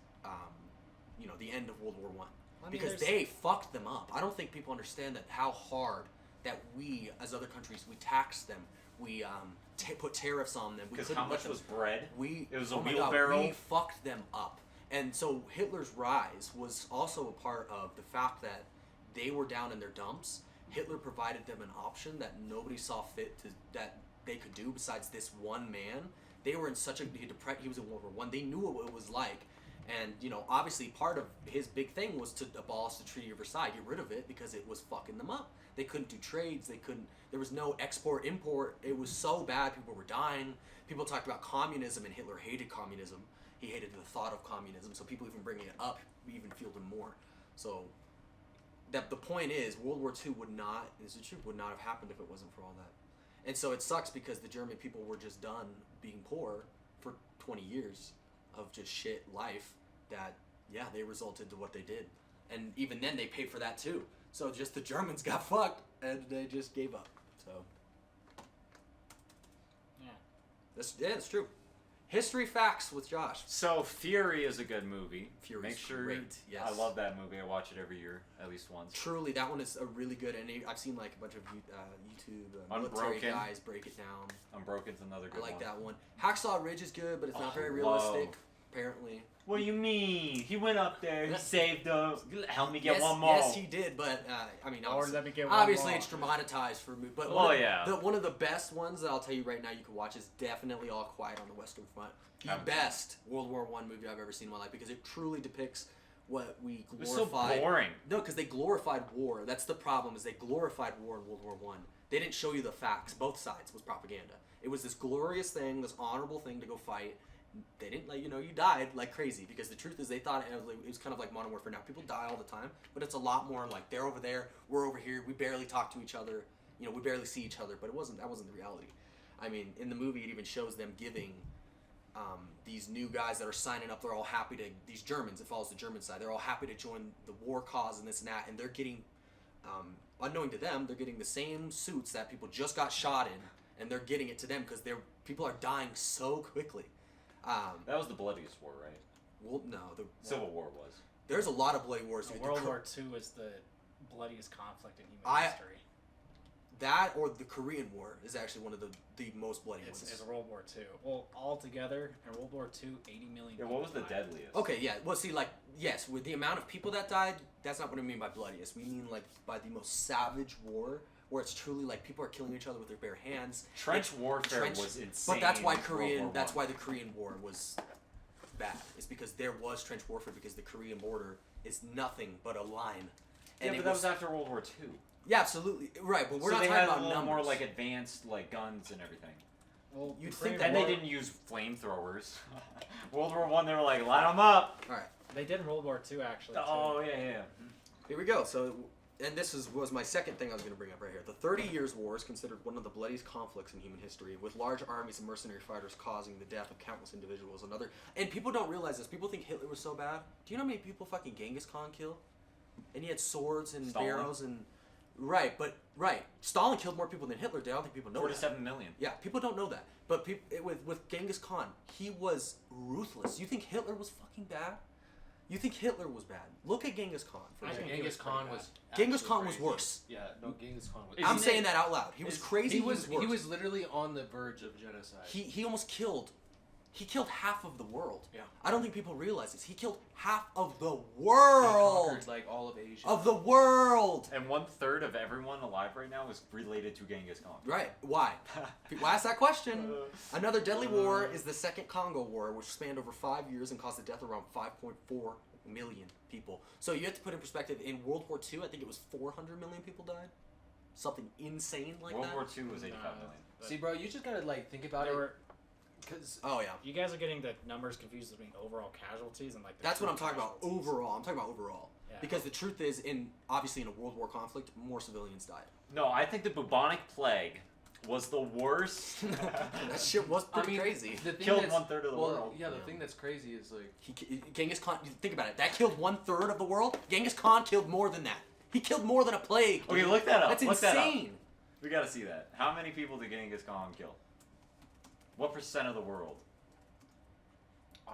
B: the end of World War One. Because they fucked them up. I don't think people understand that how hard that we, as other countries, we taxed them. We put tariffs on them.
A: Because how much was bread? It was a
B: oh my
A: wheelbarrow.
B: God, we fucked them up. And so Hitler's rise was also a part of the fact that they were down in their dumps. Hitler provided them an option that nobody saw fit that they could do besides this one man. They were in such a he was in World War One. They knew what it was like. And, obviously part of his big thing was to abolish the Treaty of Versailles, get rid of it because it was fucking them up. They couldn't do trades. There was no export, import. It was so bad. People were dying. People talked about communism, and Hitler hated communism. He hated the thought of communism. So people even bringing it up, we even fueled him more. So the point is, World War II would not have happened if it wasn't for all that. And so it sucks because the German people were just done being poor for 20 years of just shit life that, they resulted to what they did. And even then they paid for that too. So just the Germans got fucked and they just gave up. So that's true. History facts with Josh.
A: So Fury is a good movie.
B: Fury's
A: Make sure
B: great, yes.
A: I love that movie. I watch it every year, at least once.
B: Truly, that one is a really good, and I've seen like a bunch of YouTube military
A: Unbroken.
B: guys break it down.
A: Unbroken's another good
B: I like
A: one.
B: that one. Hacksaw Ridge is good, but it's not
A: Oh,
B: very
A: love.
B: realistic, apparently.
A: What do you mean? He went up there, he saved them. Help me get one more.
B: Yes, he did, but
D: Or let me get one
B: obviously
D: more.
B: it's dramatized for me. But
A: Oh,
B: one of the best ones that I'll tell you right now you can watch is definitely All Quiet on the Western Front. The best World War I movie I've ever seen in my life because it truly depicts what we
A: It was so
B: glorified.
A: boring.
B: No, because they glorified war. That's the problem. Is they glorified war in World War One. They didn't show you the facts. Both sides was propaganda. It was this glorious thing, this honorable thing to go fight. They didn't let you died like crazy because the truth is they thought it was kind of like Modern Warfare now. People die all the time, but it's a lot more like they're over there, we're over here. We barely talk to each other. We barely see each other. But that wasn't the reality. I mean, in the movie, it even shows them giving these new guys that are signing up. They're all happy to. These Germans, it follows the German side. They're all happy to join the war cause and this and that, and they're getting, unknowing to them, they're getting the same suits that people just got shot in, and they're getting it to them because people are dying so quickly.
A: That was the bloodiest war, right?
B: Well, no,
A: Civil War was.
B: There's a lot of bloody wars.
D: No,
B: dude.
D: World War II is the bloodiest conflict in human history.
B: That or the Korean War is actually one of the most bloody ones.
D: It's World War II. Well, altogether, in World War II, 80 million
A: Yeah,
D: people
A: what was the
D: died.
A: deadliest?
B: Okay, yeah. Well, see, yes, with the amount of people that died, that's not what I mean by bloodiest. We mean, by the most savage war, where it's truly, people are killing each other with their bare hands.
A: Trench warfare was insane.
B: But that's why
A: in World War
B: that's
A: I.
B: why the Korean War was bad. It's because there was trench warfare because the Korean border is nothing but a line.
A: Yeah, but that was after World War II.
B: Yeah, absolutely. Right, but we're
A: so
B: not
A: they
B: talking
A: had
B: about
A: a little
B: numbers.
A: more advanced guns and everything.
D: Well,
B: You'd
D: the
B: think
D: Korean
B: that
A: And they
D: War-
A: didn't use flamethrowers. World War I, they were like, light them up.
B: All right.
D: They did in World War II, actually. Too.
A: Oh, yeah.
B: Here we go. So, and this was my second thing I was going to bring up right here. The 30 Years' War is considered one of the bloodiest conflicts in human history, with large armies of mercenary fighters causing the death of countless individuals. And people don't realize this. People think Hitler was so bad. Do you know how many people fucking Genghis Khan killed? And he had swords and
A: Stalin.
B: arrows and right. Stalin killed more people than Hitler did. I don't think people know
A: 47 million.
B: that. Yeah, people don't know that. But with Genghis Khan, he was ruthless. You think Hitler was fucking bad? You think Hitler was bad? Look at Genghis Khan. For
D: I
B: example.
D: think
C: Genghis Khan was.
B: Genghis
C: actually
B: Khan was
C: crazy.
B: worse.
C: Yeah, no, Genghis Khan was.
B: I'm
A: Isn't
B: saying
A: it-
B: that out loud. He was crazy.
C: He was
B: worse.
C: literally on the verge of genocide.
B: He almost killed. He killed half of the world.
C: Yeah.
B: I don't think people realize this. He killed half of the
C: He
B: world.
C: conquered, all of Asia.
B: Of the world.
A: And 1/3 of everyone alive right now is related to Genghis Khan.
B: Right. Why? People ask that question. Another deadly war is the Second Congo War, which spanned over 5 years and caused the death of around 5.4 million people. So you have to put in perspective, in World War II, I think it was 400 million people died. Something insane like
A: World
B: that.
A: War II was 85 million.
D: But
C: See, bro, you just gotta think about
D: there
C: it.
D: were
C: Because
B: Oh yeah,
D: You guys are getting the numbers confused between overall casualties and like. The
B: that's what
D: true
B: I'm talking about.
D: casualties.
B: Overall, I'm talking about overall.
D: Yeah.
B: Because the truth is, obviously in a world war conflict, more civilians died.
A: No, I think the bubonic plague was the worst.
B: That shit was pretty crazy.
C: The thing
A: Killed
C: that's-
A: 1/3 of the
C: well,
A: world.
C: Yeah, the
B: Yeah.
C: thing that's crazy is like
B: Genghis Khan. Think about it. That killed 1/3 of the world. Genghis Khan killed more than that. He killed more than a plague.
A: Okay,
B: dude.
A: look that up.
B: That's
A: Look that up.
B: insane.
A: We gotta see that. How many people did Genghis Khan kill? What percent of the world?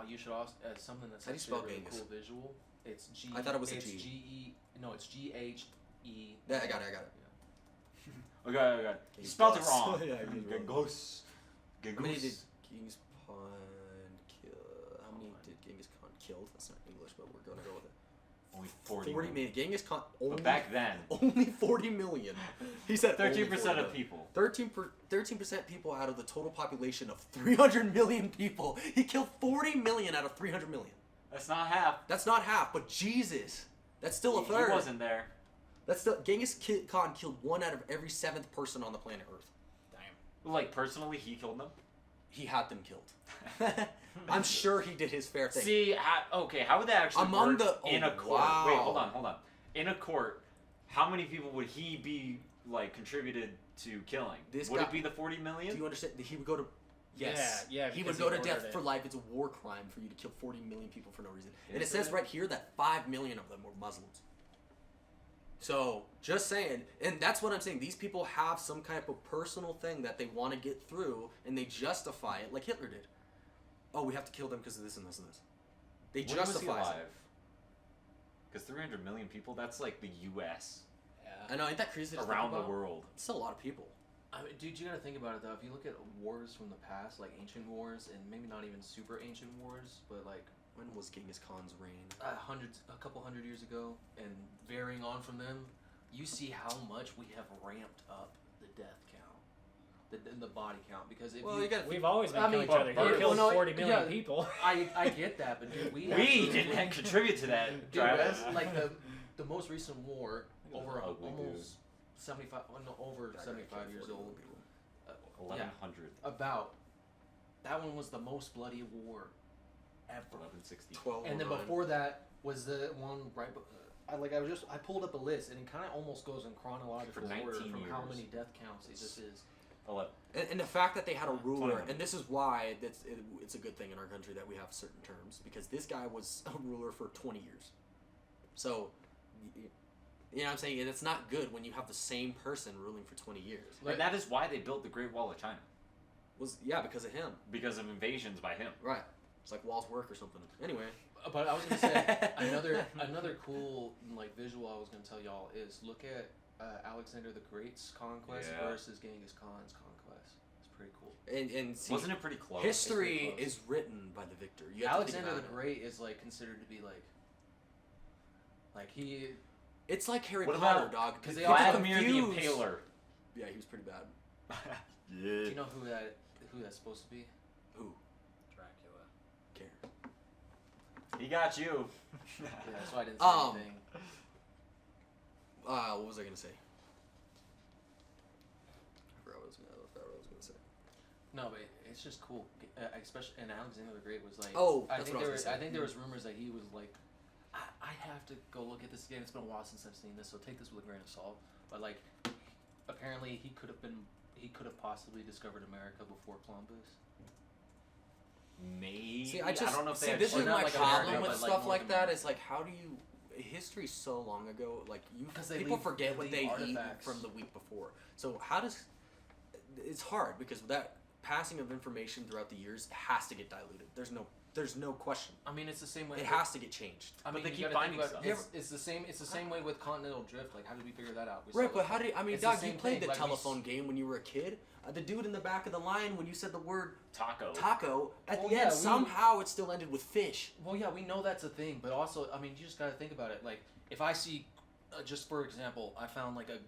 C: you should also something that's
B: How do you
C: actually
B: spell
C: a really
B: Genghis?
C: cool visual. It's G.
B: I thought it was a
C: it's
B: G.
C: G-E. No, it's G-H-E.
B: Yeah, I got it.
A: Okay. You spelled it
B: Genghis.
A: wrong.
B: Yeah, you did wrong.
A: Genghis.
B: How many did
A: Genghis.
B: Genghis Khan kill? How many did Genghis Khan kill? That's not English, but we're gonna go with it.
A: Only 40
B: 40 million. Genghis Khan only.
A: But back then,
B: Only 40 million. He said
A: 13% of people.
B: 13% people out of the total population of 300 million people. He killed 40 million out of 300 million.
A: That's not half.
B: That's not half, but Jesus, that's still a
A: He
B: third.
A: wasn't there.
B: That's still Khan killed 1 out of every 7th person on the planet Earth.
D: Damn.
A: Like, personally, he killed them.
B: He had them killed. I'm sure he did his fair thing.
A: See, how would that actually
B: Among
A: work
B: the-
A: in
B: oh,
A: a court?
B: wow.
A: Wait, hold on. In a court, how many people would he be, like, contributed to killing?
B: This
A: would
B: guy-
A: it be the 40 million?
B: Do you understand? He would go to. Yes.
D: Yeah,
B: He
D: because
B: would go to
D: he
B: death
D: ordered
B: for
D: it.
B: life. It's a war crime for you to kill 40 million people for no reason. And it
A: Is
B: says
A: it?
B: right here that 5 million of them were Muslims. So, just saying, and that's what I'm saying. These people have some kind of personal thing that they want to get through, and they justify it like Hitler did. Oh, we have to kill them because of this and this and this. They
A: When was he
B: justify it.
A: alive? Because 300 million people, that's like the U.S.
D: Yeah.
B: I know, ain't that crazy to think
A: around the
B: about?
A: world.
B: It's still a lot of people.
C: I mean, dude, you gotta think about it though. If you look at wars from the past, like ancient wars, and maybe not even super ancient wars, but like
B: When was Genghis Khan's reign?
C: a couple hundred years ago, and varying on from them, you see how much we have ramped up the death count, the body count. Because if
B: Well, you got
D: We've always been
C: I
D: killing
C: mean,
D: each other.
A: well,
D: You killed
C: no,
D: 40 million
C: yeah.
D: people.
C: I get that, but dude, we
A: We didn't contribute to that,
C: Dude,
A: Travis.
C: like the most recent war, over
A: Ugly dude.
C: almost 75, over
B: That guy
C: 75
B: killed
C: years
B: 40
C: old.
B: million people.
A: 1100.
C: About that one was the most bloody war ever.
A: 1160.
B: 12
C: And then
B: 09.
C: before that was the one right. I pulled up a list, and it kind of almost goes in chronological
A: For 19
C: order from how
A: years.
C: many death counts it just is.
A: 11.
B: And the fact that they had a ruler,
A: 21.
B: and this is why it's a good thing in our country that we have certain terms, because this guy was a ruler for 20 years. So, you know what I'm saying? It's not good when you have the same person ruling for 20 years.
A: And that is why they built the Great Wall of China.
B: Yeah, because of him.
A: Because of invasions by him.
B: Right. It's like Wall's work or something. Anyway.
C: But I was gonna say another cool like visual I was gonna tell y'all is look at Alexander the Great's conquest
A: Yeah.
C: versus Genghis Khan's conquest. It's pretty cool.
B: And see,
A: Wasn't it pretty close?
B: history
C: close.
B: is written by the victor. You have to think
C: Alexander the
B: about it.
C: Great is like considered to be like he.
B: It's like Harry
A: What
B: Potter,
A: about-
B: dog.
C: 'cause they
B: People
C: all have
A: Vladimir the
B: confuse-
A: Impaler.
B: Yeah, he was pretty bad.
C: Do
A: Yeah.
C: you know who that's supposed to be?
B: Who?
D: Dracula.
B: Care.
A: He got you.
C: Yeah, so I didn't say
B: Um,
C: anything.
B: What was I gonna say? I forgot what I was gonna say.
C: No, but it's just cool, especially and Alexander the Great was like.
B: Oh,
C: I
B: that's
C: think
B: what I was
C: there
B: gonna say.
C: I think there was rumors that he was like. I have to go look at this again. It's been a while since I've seen this, so take this with a grain of salt. But like, apparently he could have possibly discovered America before Columbus.
A: Maybe.
B: See, I
A: don't know if they
B: this
A: actually-
B: is
C: not
B: my
C: like
B: problem
C: America,
B: with
C: but, like,
B: stuff
C: North
B: like that.
C: America.
B: Is like, how do you? History's so long ago. Like
C: Because they
B: people
C: leave-
B: forget
C: they
B: what
C: leave
B: they eat
C: artifacts.
B: from the week before. So how does? It's hard because that passing of information throughout the years has to get diluted. There's no question.
C: I mean, it's the same way.
B: It has to get changed.
C: I
A: But
C: mean,
A: they
C: you
A: keep
C: gotta think
A: finding
C: about
A: stuff.
C: It's the same. It's the same way with continental drift. Like, how did we figure that out? We
B: Right,
C: saw
B: but
C: the-
B: how do you, I mean,
C: it's the
B: dog, you
C: same
B: played
C: thing,
B: the
C: like, we
B: telephone game when you were a kid. The dude in the back of the line, when you said the word
A: Taco.
B: taco, at
C: Well,
B: the
C: yeah,
B: end,
C: we-
B: somehow it still ended with fish.
C: Well, yeah, we know that's a thing, but also, I mean, you just gotta think about it. Like, if I see, just for example, I found like a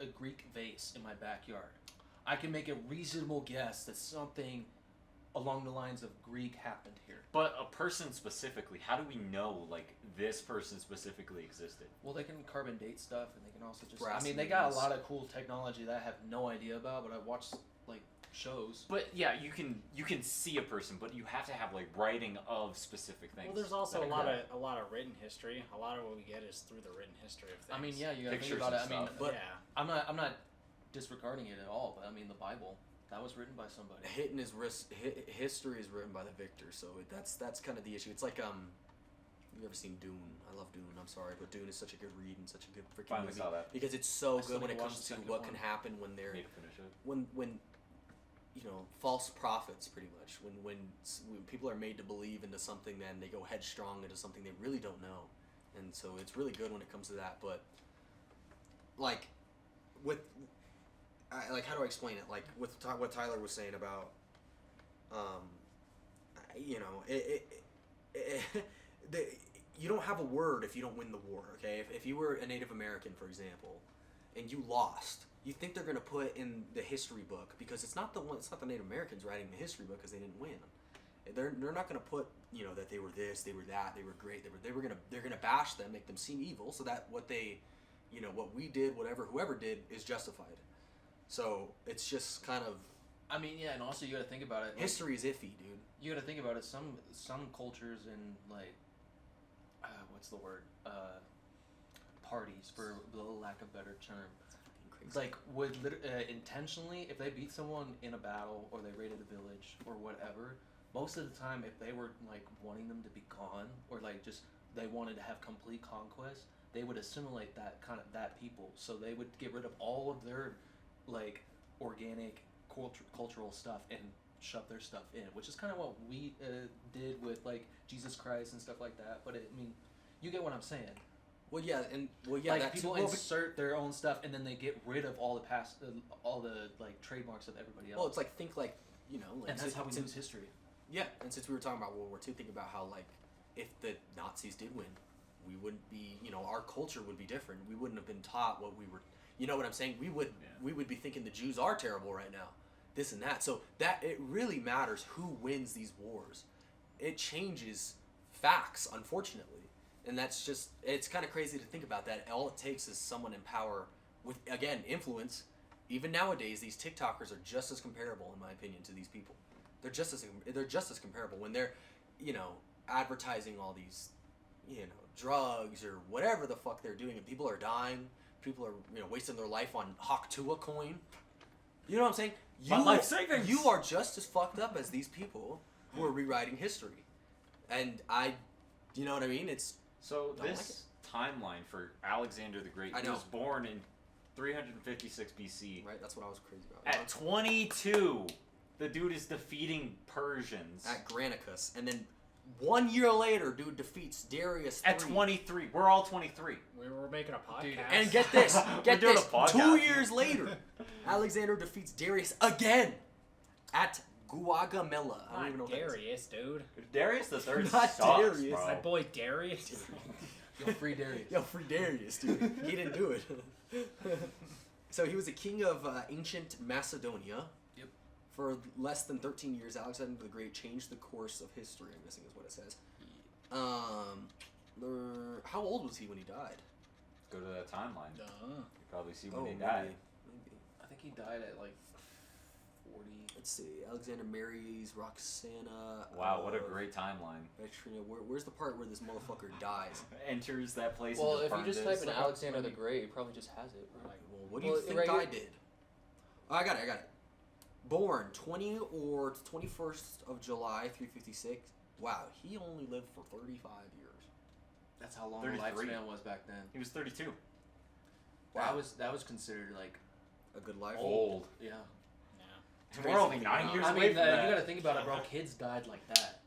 C: Greek vase in my backyard, I can make a reasonable guess that something along the lines of Greek happened here.
A: But a person specifically, how do we know, like, this person specifically existed?
C: Well, they can carbon date stuff, and they can also just.
B: Brass
C: I mean, they got a
B: needles.
C: lot of cool technology that I have no idea about, but I watched like shows.
A: But yeah, you can see a person, but you have to have like writing of specific things.
D: Well, there's also
A: that
D: a lot
A: occur.
D: of written history. A lot of what we get is through the written history of things.
C: I mean, yeah, you gotta think
A: Pictures
C: about it.
A: and
C: I mean,
A: stuff.
B: But-
D: yeah.
C: I'm not disregarding it at all, but I mean, the Bible, that was written by somebody.
B: History is written by the victor, so that's kind of the issue. It's like you ever seen Dune? I love Dune. I'm sorry, but Dune is such a good read and such a good freaking
A: Finally
B: movie
A: saw that.
B: because it's so
C: I still
B: good when
C: need
B: it
C: to watch
B: comes
C: the
B: to
C: second
B: what
C: one.
B: can happen when they're
A: Need to finish it.
B: when false prophets, pretty much, when people are made to believe into something, then they go headstrong into something they really don't know, and so it's really good when it comes to that. But like like how do I explain it? Like with what Tyler was saying about you don't have a word if you don't win the war. Okay, if you were a Native American, for example, and you lost, you think they're gonna put in the history book because it's not the Native Americans writing the history book because they didn't win. They're not gonna put that they were this, they were that, they were great. They're gonna bash them, make them seem evil, so that what they what we did, whoever did is justified. So it's just kind of
C: I mean, yeah, and also you gotta think about it. Like,
B: history is iffy, dude.
C: you gotta think about it. Some cultures and like, what's the word? Parties, for the lack of a better term. Like would intentionally, if they beat someone in a battle or they raided a village or whatever, most of the time, if they were like wanting them to be gone or like just they wanted to have complete conquest, they would assimilate that people. So they would get rid of all of their like organic cultural stuff and shove their stuff in, which is kind of what we did with like Jesus Christ and stuff like that. But I mean, you get what I'm saying.
B: Well, yeah,
C: Like
B: that's
C: people insert their own stuff and then they get rid of all the past, all the like trademarks of everybody else.
B: Well, it's like think like
C: and that's how we lose history.
B: Yeah, and since we were talking about World War II, think about how like if the Nazis did win, we wouldn't be our culture would be different. We wouldn't have been taught what we were. You know what I'm saying? We would be thinking the Jews are terrible right now, this and that. So that it really matters who wins these wars. It changes facts, unfortunately. And that's just, it's kind of crazy to think about that. All it takes is someone in power with, again, influence. Even nowadays, these TikTokers are just as comparable, in my opinion, to these people. They're just as comparable when they're, advertising all these, drugs or whatever the fuck they're doing. And people are dying. People are, wasting their life on Haktua coin. You know what I'm saying?
A: My life savings!
B: You are just as fucked up as these people who are rewriting history. And you know what I mean?
A: So
B: Don't
A: this timeline for Alexander the Great,
B: I
A: he
B: know.
A: was born in 356 BC.
B: Right, that's what I was crazy about.
A: At 22, the dude is defeating Persians.
B: At Granicus, and then 1 year later, dude defeats Darius
A: At
B: III.
A: 23, we're all 23.
D: We were making a podcast.
C: Dude,
B: And get this,
A: We're doing a
B: 2
A: podcast.
B: years later, Alexander defeats Darius again at Guagamela. I don't even know
D: Not
B: what that is.
D: Darius, dude.
A: Darius the Third
B: Not
A: sucks,
B: Darius.
A: bro.
D: My boy Darius.
C: Yo, free Darius.
B: Yo, free Darius, dude. He didn't do it. So he was a king of ancient Macedonia.
C: Yep.
B: For less than 13 years, Alexander the Great changed the course of history, I'm guessing is what it says. How old was he when he died?
A: Go to that timeline.
D: Duh.
A: You probably see when he
B: maybe.
A: died.
B: Maybe.
C: I think he died at like 40.
B: Let's see. Alexander marries Roxana.
A: Wow, what a great timeline.
B: Petrina. Where's the part where this motherfucker dies?
A: Enters that place.
C: Well,
A: and
C: if you
A: burned
C: just
A: it.
C: type in
A: So-
C: Alexander the Great, it probably just has it.
B: Like, well, what do you think
C: right
B: Guy
C: here-
B: did? Oh, I got it. Born 20 or 21st of July, 356. Wow, he only lived for 35 years.
C: That's how long the
A: 33.
C: lifespan was back then.
A: He was 32.
B: Wow.
C: That was considered like
B: A good life.
A: Old.
C: yeah.
A: And we're only 9 years
C: I
A: away
C: mean,
A: from that.
C: you gotta think about it, bro. Kids died like that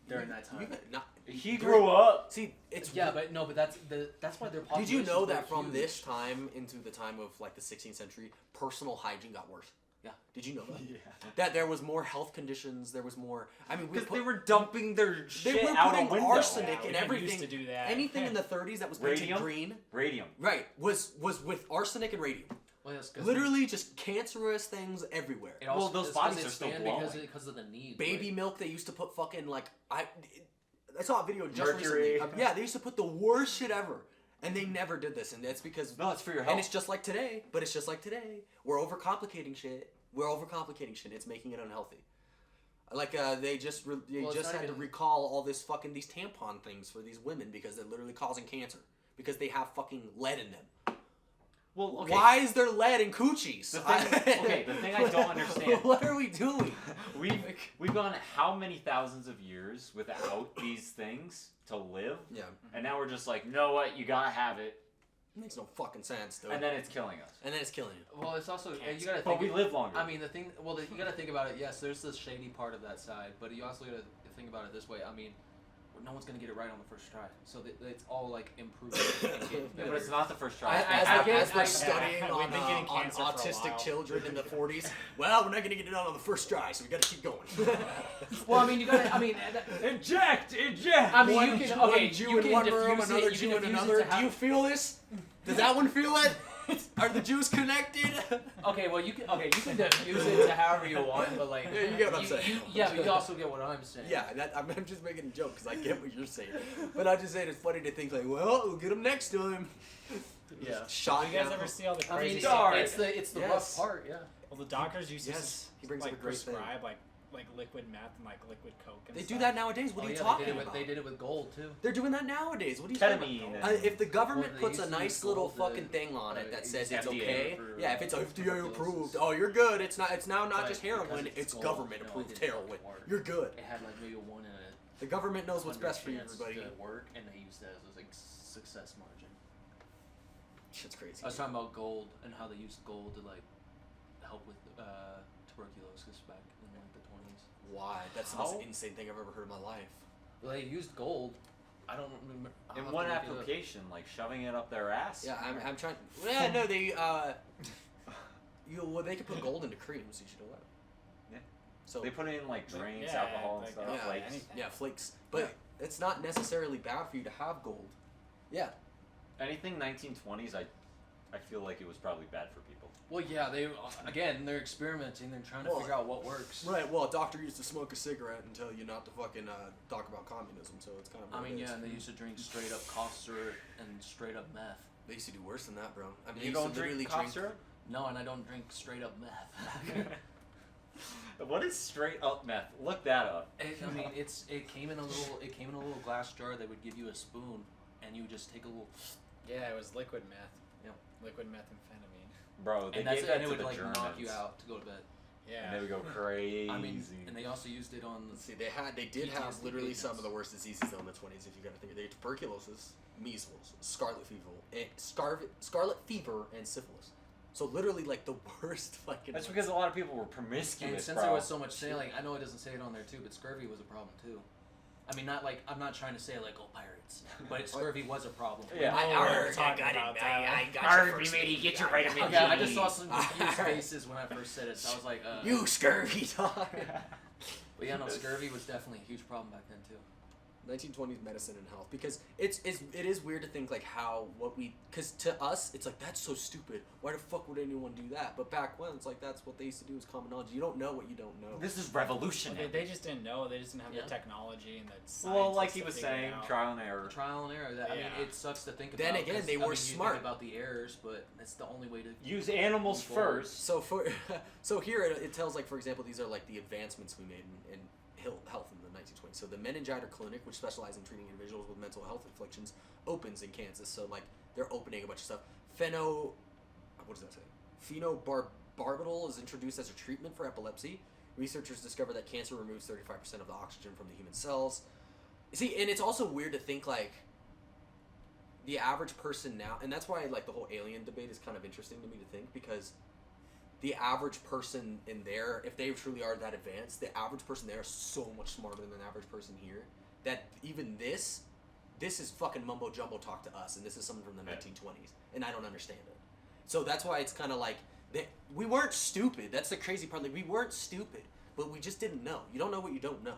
C: during that time.
A: He grew up.
B: See, it's
C: Yeah, but no, but that's why they're.
B: Did you know that from this time into the time of like the 16th century, personal hygiene got worse?
C: Yeah.
B: Did you know that?
A: Yeah.
B: That there was more health conditions. There was more. I mean,
A: Because they were dumping their
B: they
A: shit
B: were
A: out a
B: putting
A: window.
B: arsenic
D: Yeah,
B: and
D: we didn't
B: everything.
D: used to do that.
B: Anything in the 30s that was painted
A: Radium?
B: green,
A: Radium.
B: right, was with arsenic and radium.
C: Well, yes, 'cause
B: Literally, just cancerous things everywhere.
C: it also-
A: Well, those
C: it's 'cause
A: bodies
C: it
A: are still
C: spanned
A: glowing.
C: because of the need.
B: Baby milk. They used to put fucking like I saw a video just
A: Mercury.
B: recently. Yeah, they used to put the worst shit ever, and they never did this, and that's because
A: No, it's for your health.
B: and it's just like today, but it's just like today. We're overcomplicating shit. We're overcomplicating shit. It's making it unhealthy. Like they just
C: Well, it's
B: just
C: not
B: had to
C: even-
B: recall all this fucking these tampon things for these women because they're literally causing cancer because they have fucking lead in them.
A: Well, okay.
B: Why is there lead in coochies?
A: The thing I don't understand.
B: What are we doing?
A: We've gone how many thousands of years without these things to live,
B: Yeah,
A: and now we're just like, know what? You gotta have it,
B: makes no fucking sense, dude.
A: and then it's killing us.
B: And then it's killing you.
C: Well, it's also you
D: Cancer.
C: gotta
A: But
C: think.
A: we live longer.
C: I mean, the thing. Well, you gotta think about it. Yes, there's the shady part of that side, but you also gotta think about it this way. I mean, no one's gonna get it right on the first try, so it's all like improving and getting
A: Yeah,
C: better.
A: but it's not the first try.
B: As we're
C: I-
B: studying
D: we've
B: on,
D: been getting
B: on
D: cancer for a
B: autistic
D: while.
B: children in the 40s, well, we're not going to get it done on the first try, so we got to keep going.
C: Well, I mean, you gotta. I mean,
A: Eject!
C: I mean,
B: one,
C: you can.
B: one
C: Okay,
B: Jew
C: you
B: in
C: can
B: one room,
C: diffuse it,
B: another
C: you
B: Jew
C: can
B: in
C: diffuse it
B: another.
C: to
B: Do you
C: have-
B: feel this? Does that one feel it? Are the Jews connected?
C: Okay, well, you can diffuse it to however you want, but like.
B: Yeah, you get what I'm saying.
C: Yeah, but you also get what I'm saying.
B: Yeah, I'm just making a joke because I get what you're saying. But I'm just saying it's funny to think like, well, we'll get them next time.
C: Yeah.
B: Shot
D: You guys
B: down.
D: ever see all the
C: I
D: crazy
C: mean,
D: stuff?
C: it's the
B: Yes.
C: rough part. Yeah.
D: Well, the doctors used to
B: Yes, he brings up
D: like
B: a great thing.
D: prescribe like liquid meth and like liquid coke. And
B: They
D: stuff.
B: do that nowadays. What
C: Oh,
B: are you
C: yeah,
B: talking
C: they did it
B: about?
C: with, they did it with gold too.
B: They're doing that nowadays. What are you talking
A: Ketamine.
B: about? If the government
C: Well, they
B: puts a
C: used to
B: nice
C: use
B: little
C: gold,
B: fucking thing on it that
C: it
B: says
C: used
B: it's
A: FDA
B: okay,
C: for
B: yeah, if it's FDA
C: tuberculosis.
B: approved, oh, you're good. It's not now not
C: But
B: just heroin,
C: because
B: it's
C: gold,
B: government
C: no, it
B: approved
C: didn't
B: heroin.
C: work.
B: You're good.
C: It had like maybe a 1 in a
B: The government knows what's
C: 100
B: best for you,
C: chance
B: everybody.
C: to work, and they used that as a like, success margin.
B: Shit's crazy.
C: I was talking about gold and how they used gold to like help with tuberculosis back in like the 20s.
B: Why? That's the
A: How?
B: most insane thing I've ever heard in my life.
C: Well, they used gold. I don't remember. I'll
A: In
C: have
A: one
C: to look it up.
A: application, like shoving it up their ass.
B: Yeah, I'm trying. Yeah, no, they well, they could put gold into creams. Did you know that?
A: Yeah.
B: So
A: They put in like drinks,
D: Yeah,
A: alcohol, and
D: like,
A: stuff.
B: yeah,
A: Like,
D: anything.
B: yeah, flakes. But it's not necessarily bad for you to have gold. Yeah.
A: anything 1920s, I feel like it was probably bad for people.
C: Well, yeah, they're experimenting. They're trying to
B: Well,
C: figure out what works.
B: Right. Well, a doctor used to smoke a cigarette and tell you not to fucking talk about communism. So it's kind of.
C: I
B: what
C: mean,
B: it is.
C: yeah, and they used to drink straight up cough syrup and straight up meth.
B: They used to do worse than that, bro. I mean,
A: You
B: they used
A: don't
B: to literally
A: drink cough syrup?
C: No, and I don't drink straight up meth.
A: What is straight up meth? Look that up.
C: I mean, it came in a little glass jar. They would give you a spoon, and you would just take a little,
D: Yeah, it was liquid meth.
C: Yeah.
D: Liquid methamphetamine.
A: Bro, they
C: and that's
A: gave
C: it.
A: that
C: And it
A: to
C: would
A: the
C: like
A: Germans.
C: knock you out to go to bed.
D: Yeah.
A: And they would go crazy.
C: I mean, and they also used it on.
B: Let's see, they did have
C: PTSD
B: literally some
C: patients.
B: of the worst diseases though in the 20s. If you got to think, they had tuberculosis, measles, scarlet fever, and syphilis. So literally like the worst fucking.
A: That's
B: ones.
A: because a lot of people were promiscuous,
C: And since
A: bro.
C: there was so much sailing, I know it doesn't say it on there too, but scurvy was a problem too. I mean, not like I'm not trying to say like pirates, but scurvy was a problem.
A: Yeah.
D: I know what we're talking
B: got it,
D: about,
B: I got
A: Arr,
B: your first
A: you matey,
B: name.
A: get your
B: I got
A: vitamin
B: it.
C: Okay, I just saw some confused faces when I first said it, so I was like,
B: You scurvy dog.
C: But yeah, no, scurvy was definitely a huge problem back then too.
B: 1920s medicine and health, because it is weird to think like because to us it's like that's so stupid. Why the fuck would anyone do that? But back when it's like that's what they used to do is common knowledge. You don't know what you don't know.
A: This is
D: Well,
A: revolutionary.
D: they just didn't know. They just didn't have
C: Yeah.
D: the technology and the
A: Well, like
D: scientists
A: he
D: to
A: was
D: figure it
A: saying,
D: out.
A: trial and error.
C: Trial and error. I mean,
D: Yeah.
C: it sucks to think about.
B: Then again,
C: 'cause,
B: they
C: I
B: were
C: mean,
B: smart.
C: You think about the errors, but it's the only way to.
A: Use animals
C: Move forward.
A: first.
B: So so here it tells like for example these are like the advancements we made in health in the 1920s. So the Meningitis Clinic, which specializes in treating individuals with mental health afflictions, opens in Kansas. So like they're opening a bunch of stuff. What does that say? Phenobarbital is introduced as a treatment for epilepsy. Researchers discover that cancer removes 35% of the oxygen from the human cells. See, and it's also weird to think like the average person now, and that's why like the whole alien debate is kind of interesting to me to think, because the average person in there, if they truly are that advanced, the average person there is so much smarter than the average person here, that even this is fucking mumbo jumbo talk to us, and this is something from the
A: Yeah.
B: 1920s, and I don't understand it. So that's why it's kind of like we weren't stupid. That's the crazy part. Like we weren't stupid, but we just didn't know. You don't know what you don't know.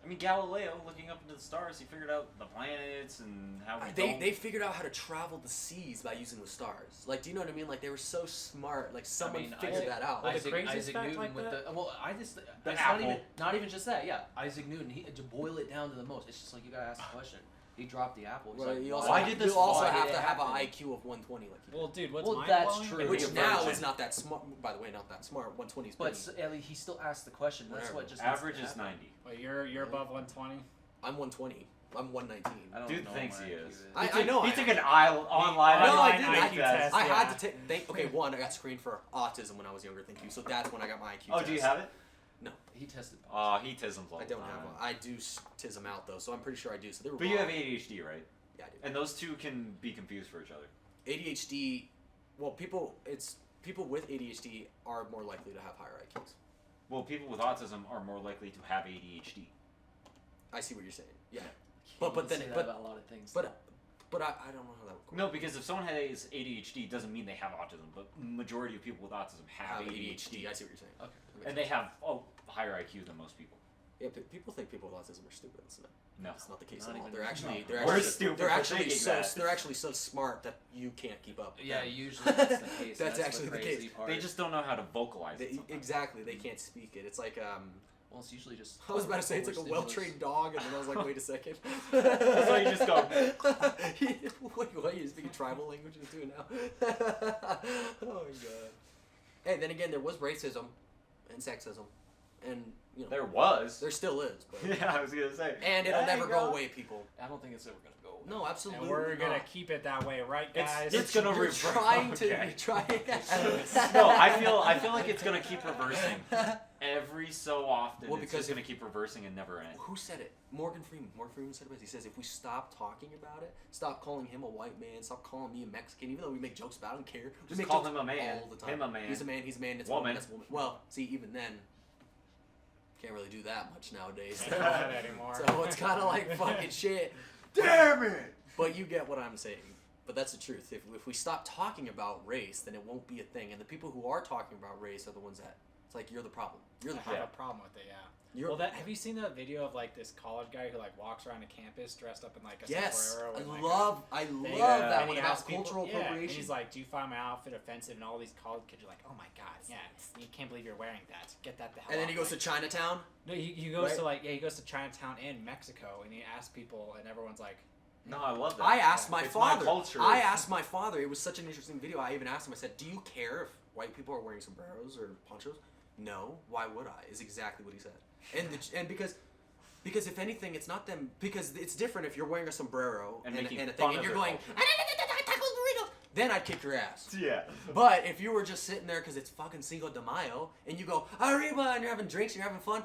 A: I mean, Galileo, looking up into the stars, he figured out the planets and how we
B: They figured out how to travel the seas by using the stars. Like, do you know what I mean? Like, they were so smart. Like, someone figured that out.
D: Well, the
C: Isaac
D: craziest fact
C: Newton
D: like
C: with
D: that?
C: the I just
A: The
C: it's
A: apple.
C: not even just that. Yeah, Isaac Newton. He to boil it down to the most. It's just like you gotta ask the question. He dropped the apple. He's
B: Well,
C: like,
B: you also,
A: why
B: have,
A: did this-
B: you also
A: why
B: have
C: did
B: to
C: it
B: have an
C: happen?
B: IQ of 120, like you
D: Well,
B: did.
D: dude, what's
C: Well,
D: mind
C: that's
D: blowing?
C: true.
B: Which
A: Your
B: now
A: version.
B: is not that smart. By the way, not that smart. 120 is
C: But
B: pretty.
C: Ellie, he still asked the question. That's
B: Whatever.
C: what just needs to
A: Average is
C: happen.
A: 90.
D: Well, you're above 120.
B: I'm 120. I'm 119.
C: I don't
A: Dude
C: know
A: thinks
C: my
A: he
C: IQ
A: is.
B: I know.
A: He
B: I-
A: took an online
B: No, I
A: IQ
B: didn't.
A: test.
B: I had
D: Yeah.
B: to take. Okay, one, I got screened for autism when I was younger. Thank you. So that's when I got my IQ
A: Oh,
B: test.
A: do you have it?
C: He tested.
A: He tisms all
B: I
A: the
B: don't
A: time.
B: have one. I do tism out though, so I'm pretty sure I do. So they were
A: But you
B: wrong.
A: have ADHD, right?
B: Yeah, I do.
A: And those two can be confused for each other.
B: ADHD. Well, people with ADHD are more likely to have higher IQs.
A: Well, people with autism are more likely to have ADHD.
B: I see what you're saying. Yeah,
C: But
B: but then-
C: say that
B: but-
C: about a lot of things.
B: but I don't know how that would.
A: No, because if someone has ADHD, it doesn't mean they have autism. But majority of people with autism have ADHD,
B: I see what you're saying.
C: okay.
A: and they have higher IQ than most people.
B: Yeah, people think people with autism are stupid.
A: No.
B: That's not the case
C: Not
B: at all.
C: even-
B: They're actually
C: no.
B: they're
A: We're
B: actually
A: stupid
B: they're
A: for
B: actually
A: thinking
B: so
A: that.
B: they're actually so smart that you can't keep up. with
C: Yeah,
B: them.
C: usually that's the case.
B: That's
C: the
B: actually the
C: crazy
B: case.
C: Part.
A: They just don't know how to vocalize it. sometimes.
B: Exactly, they can't speak it. It's like
C: Well, it's usually just.
B: I was about to say it's like a
C: overstimulus.
B: well-trained dog, and then I was like, wait a second.
A: That's why you just go.
B: Wait, what? You're speaking tribal languages too now? Oh my god. Hey, then again, there was racism and sexism, and you know
A: There was.
B: there still is, but
A: Yeah, I was gonna say.
B: and it'll
A: There you
B: never go away, people.
C: I don't think it's ever gonna go.
B: No, absolutely.
D: And we're gonna
B: not.
D: keep it that way, right, guys?
A: It's gonna
B: You're
A: revert.
B: trying to.
A: Okay.
B: You're trying.
A: No, I feel like it's gonna keep reversing every so often.
B: Well,
A: it's
B: because
A: just gonna keep reversing and never end.
B: Who said it? Morgan Freeman. Morgan Freeman said it best. He says if we stop talking about it, stop calling him a white man, stop calling me a Mexican, even though we make jokes about him, care. We
A: Just
B: make
A: call
B: jokes
A: him a man.
B: all the time.
A: Him a man.
B: He's a man. He's a man. It's a
A: Woman.
B: woman. That's a woman. Well, see, even then, can't really do that much nowadays.
D: Can't do that anymore.
B: So it's kind of like fucking shit. Damn it! But you get what I'm saying. But that's the truth. If we stop talking about race, then it won't be a thing. And the people who are talking about race are the ones that it's like you're the problem. You're the
D: I have
B: problem.
D: a problem with it, yeah.
B: You're,
D: Well, have you seen that video of like this college guy who like walks around a campus dressed up in like a
B: yes,
D: sombrero? and, like,
B: I love
D: thing?
B: that
D: And
B: one
D: he
B: about
D: asks people-
B: cultural
D: yeah, and
B: appropriation.
D: he's like, "Do you find my outfit offensive?" And all these college kids are like, "Oh my god, yeah, you can't believe you're wearing that. Get that the hell."
B: And then
D: off."
B: he goes to
D: Like,
B: Chinatown.
D: no, he goes
B: right?
D: to like he goes to Chinatown in Mexico, and he asks people, and everyone's like,
A: No, I love that.
B: I asked my
A: It's
B: father.
A: culture.
B: I asked my father. It was such an interesting video. I even asked him. I said, "Do you care if white people are wearing sombreros or ponchos?" No. Why would I? Is exactly what he said. And because if anything, it's not them. Because it's different if you're wearing a sombrero
A: And
B: and
A: making
B: a
A: fun
B: thing,
A: of
B: and you're
A: their
B: going
A: culture.
B: tacos burritos. Then I'd kick your ass.
A: Yeah.
B: But if you were just sitting there because it's fucking Cinco de Mayo and you go arriba and you're having drinks and you're having fun,